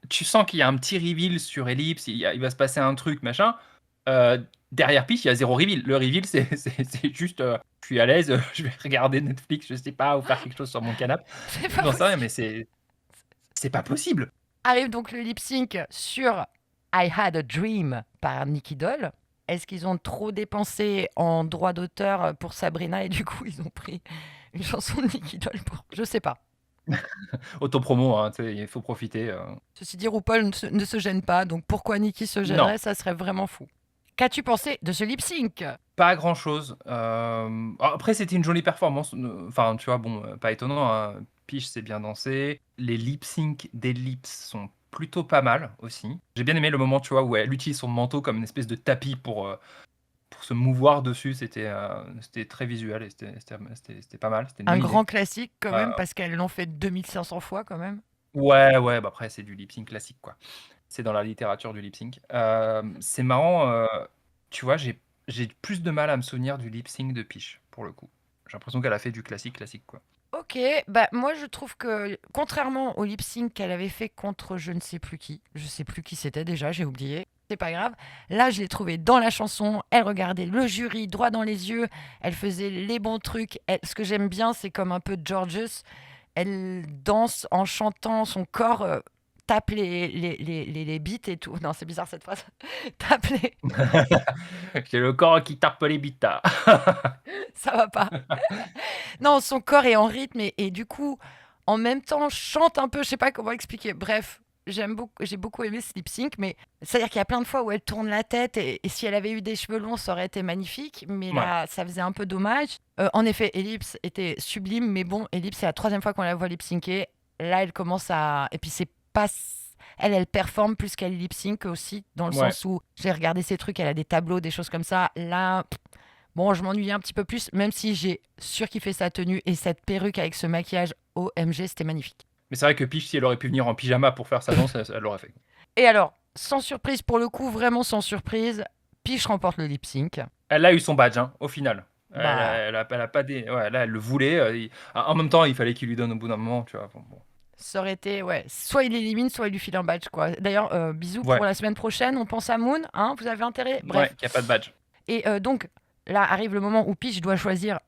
tu sens qu'il y a un petit reveal sur Ellipse, il va se passer un truc, machin. Derrière Peach, il y a 0 reveal. Le reveal, c'est juste, je suis à l'aise, je vais regarder Netflix, je sais pas, ou faire quelque chose sur mon canapé. C'est pas Non, c'est rien, possible. mais c'est pas possible. Arrive donc le lip sync sur I Had a Dream par Nicky Doll. Est-ce qu'ils ont trop dépensé en droits d'auteur pour Sabrina et du coup ils ont pris une chanson de Nicky Doll pour... Je sais pas. Autopromo, hein, tu sais, il faut profiter. Ceci dit, RuPaul ne se gêne pas, donc pourquoi Nicky se gênerait, ça serait vraiment fou. Qu'as-tu pensé de ce lip sync? Pas grand-chose. Après, c'était une jolie performance. Enfin, tu vois, bon, pas étonnant, hein. Peach s'est bien dansé. Les lip sync d'Ellipse sont plutôt pas mal aussi. J'ai bien aimé le moment, tu vois, où elle utilise son manteau comme une espèce de tapis pour se mouvoir dessus. C'était très visuel et c'était pas mal. C'était une Un bonne grand idée. classique quand même, parce qu'elles l'ont fait 2500 fois quand même. Ouais, bah après, c'est du lip sync classique, quoi. C'est dans la littérature du lip sync. C'est marrant, tu vois, j'ai plus de mal à me souvenir du lip sync de Peach, pour le coup. J'ai l'impression qu'elle a fait du classique, quoi. Ok, moi je trouve que contrairement au lip sync qu'elle avait fait contre je ne sais plus qui c'était déjà, j'ai oublié, c'est pas grave. Là, je l'ai trouvée dans la chanson, elle regardait le jury droit dans les yeux, elle faisait les bons trucs. Ce que j'aime bien, c'est comme un peu Georges, elle danse en chantant, son corps tape les beats et tout. Non, c'est bizarre cette phrase. Tape les... C'est le corps qui tape les bitas. Ça va pas. Non, son corps est en rythme et du coup, en même temps, chante un peu, je sais pas comment expliquer. Bref, j'ai beaucoup aimé ce lip sync, mais c'est-à-dire qu'il y a plein de fois où elle tourne la tête et si elle avait eu des cheveux longs, ça aurait été magnifique, mais là, ça faisait un peu dommage. En effet, Ellipse était sublime, mais bon, Ellipse, c'est la 3e fois qu'on la voit lip syncer. Là, elle commence à... Et puis, c'est pas... Elle performe plus qu'elle lip sync aussi, dans le sens où j'ai regardé ses trucs, elle a des tableaux, des choses comme ça. Là... Bon, je m'ennuyais un petit peu plus, même si j'ai surkiffé sa tenue et cette perruque avec ce maquillage OMG, c'était magnifique. Mais c'est vrai que Peach, si elle aurait pu venir en pyjama pour faire sa danse, elle l'aurait fait. Et alors, sans surprise pour le coup, vraiment sans surprise, Peach remporte le lip sync. Elle a eu son badge, hein, au final. Bah. Elle a pas des... Ouais, là, elle le voulait. En même temps, il fallait qu'il lui donne au bout d'un moment, tu vois. Bon. Ça aurait été, soit il l'élimine, soit il lui file un badge, quoi. D'ailleurs, bisous pour la semaine prochaine, on pense à Moon, hein, vous avez intérêt? Bref. Ouais, qu'il n'y a pas de badge. Et donc, là arrive le moment où Peach doit choisir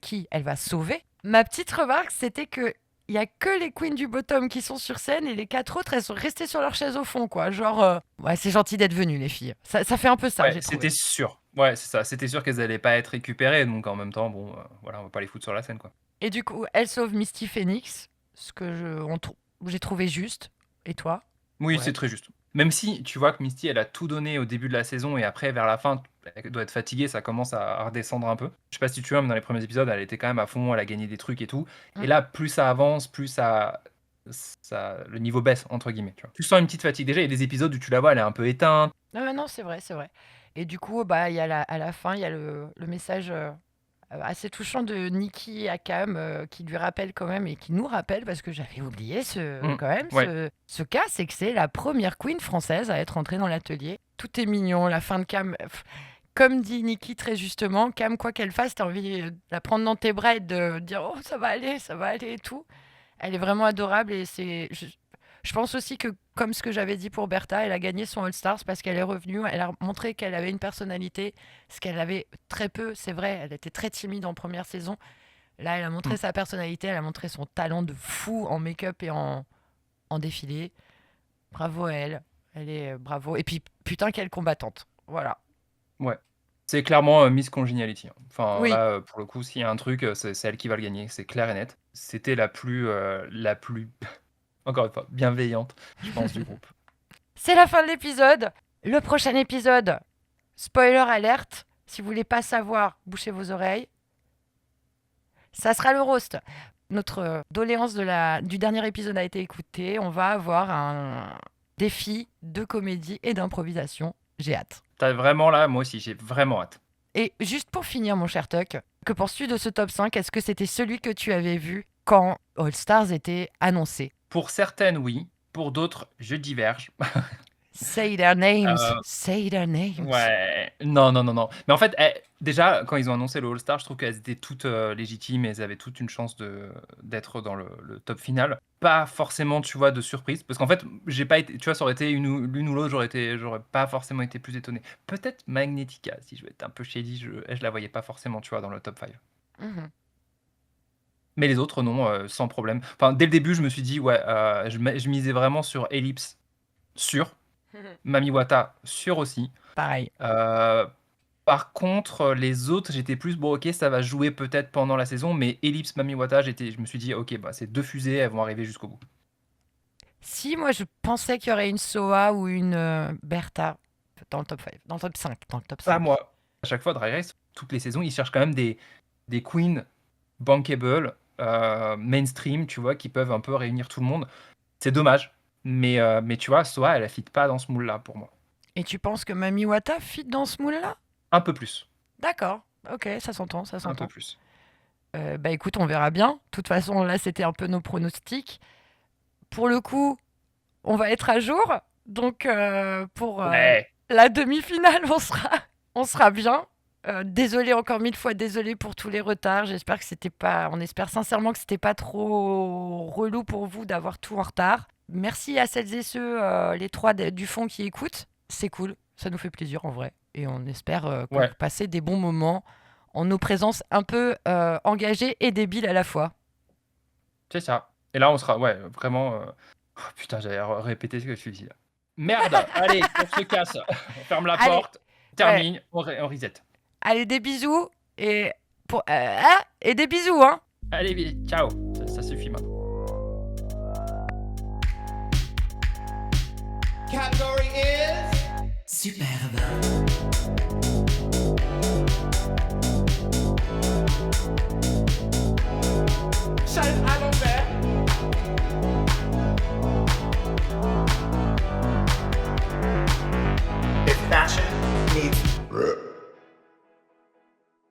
qui elle va sauver. Ma petite remarque, c'était que il y a que les queens du bottom qui sont sur scène et les 4 autres, elles sont restées sur leur chaise au fond, quoi. Genre, ouais, c'est gentil d'être venues, les filles. Ça fait un peu ça, Ouais, j'ai trouvé. c'était sûr. Ouais, c'est ça. C'était sûr qu'elles allaient pas être récupérées. Donc en même temps, bon, voilà, on va pas les foutre sur la scène, quoi. Et du coup, elle sauve Misty Phoenix, ce que j'ai trouvé juste. Et toi? Oui, Ouais. c'est très juste. Même si tu vois que Misty, elle a tout donné au début de la saison et après, vers la fin, elle doit être fatiguée, ça commence à redescendre un peu. Je sais pas si tu vois, mais dans les premiers épisodes, elle était quand même à fond, elle a gagné des trucs et tout. Et là, plus ça avance, plus le niveau baisse, entre guillemets. Tu sens une petite fatigue. Déjà, il y a des épisodes où tu la vois, elle est un peu éteinte. Non, c'est vrai, c'est vrai. Et du coup, bah, il y a à la fin, il y a le message assez touchant de Nikki à Cam qui lui rappelle quand même et qui nous rappelle, parce que j'avais oublié quand même ouais. ce cas, c'est que c'est la première queen française à être entrée dans l'atelier. Tout est mignon, la fin de Cam. Comme dit Nikki très justement, Cam, quoi qu'elle fasse, t'as envie de la prendre dans tes bras et de dire « Oh, ça va aller et tout ». Elle est vraiment adorable et je pense aussi que, comme ce que j'avais dit pour Bertha, elle a gagné son All-Stars parce qu'elle est revenue, elle a montré qu'elle avait une personnalité, ce qu'elle avait très peu, c'est vrai, elle était très timide en première saison. Là, elle a montré sa personnalité, elle a montré son talent de fou en make-up et en défilé. Bravo à elle, bravo. Et puis, putain, quelle combattante. Voilà. Ouais. C'est clairement Miss Congeniality. Enfin, Oui. là, pour le coup, s'il y a un truc, c'est elle qui va le gagner, c'est clair et net. C'était la plus, encore une fois, bienveillante, je pense, du groupe. C'est la fin de l'épisode. Le prochain épisode, spoiler alerte, si vous voulez pas savoir, bouchez vos oreilles. Ça sera le roast. Notre doléance du dernier épisode a été écoutée. On va avoir un défi de comédie et d'improvisation. J'ai hâte. T'as vraiment là, moi aussi, j'ai vraiment hâte. Et juste pour finir, mon cher Tuck, que penses-tu de ce top 5 ? Est-ce que c'était celui que tu avais vu quand All Stars était annoncé ? Pour certaines, oui. Pour d'autres, je diverge. Say their names. Say their names. Ouais. Non. Mais en fait, déjà, quand ils ont annoncé le All-Star, je trouve qu'elles étaient toutes légitimes et elles avaient toutes une chance d'être dans le top final. Pas forcément, tu vois, de surprise. Parce qu'en fait, j'ai pas été, tu vois, ça aurait été l'une ou l'autre, j'aurais pas forcément été plus étonné. Peut-être Magnetica, si je veux être un peu shady, je la voyais pas forcément, tu vois, dans le top 5. Mais les autres, non, sans problème. Enfin, dès le début, je me suis dit, ouais, je misais vraiment sur Ellipse, sûr. Mami Wata, sûr aussi. Pareil. Par contre, les autres, j'étais plus, bon, ok, ça va jouer peut-être pendant la saison, mais Ellipse, Mami Wata, je me suis dit, ok, bah, c'est 2 fusées, elles vont arriver jusqu'au bout. Si, moi, je pensais qu'il y aurait une Soa ou une Bertha dans le top 5, dans le top 5. Ah, moi, à chaque fois, Drag Race, toutes les saisons, ils cherchent quand même des queens bankable, mainstream, tu vois, qui peuvent un peu réunir tout le monde. C'est dommage. Mais tu vois, Soa, elle ne fit pas dans ce moule-là pour moi. Et tu penses que Mami Wata fit dans ce moule-là ? Un peu plus. D'accord. Ok, ça s'entend. Un peu plus. Bah écoute, on verra bien. De toute façon, là, c'était un peu nos pronostics. Pour le coup, on va être à jour. Donc, pour la demi-finale, on sera bien. Désolé encore 1000 fois, désolé pour tous les retards. J'espère que c'était pas. On espère sincèrement que c'était pas trop relou pour vous d'avoir tout en retard. Merci à celles et ceux, les 3 du fond qui écoutent. C'est cool, ça nous fait plaisir en vrai. Et on espère passer des bons moments en nos présences un peu engagées et débiles à la fois. C'est ça. Et là, on sera, vraiment. Oh, putain, j'allais répéter ce que tu dis là. Merde, allez, on se casse. On ferme la porte, termine, on reset. Allez, des bisous et des bisous, hein. Allez, ciao, ça suffit maintenant. Category is Superbe. Chaise à l'envers.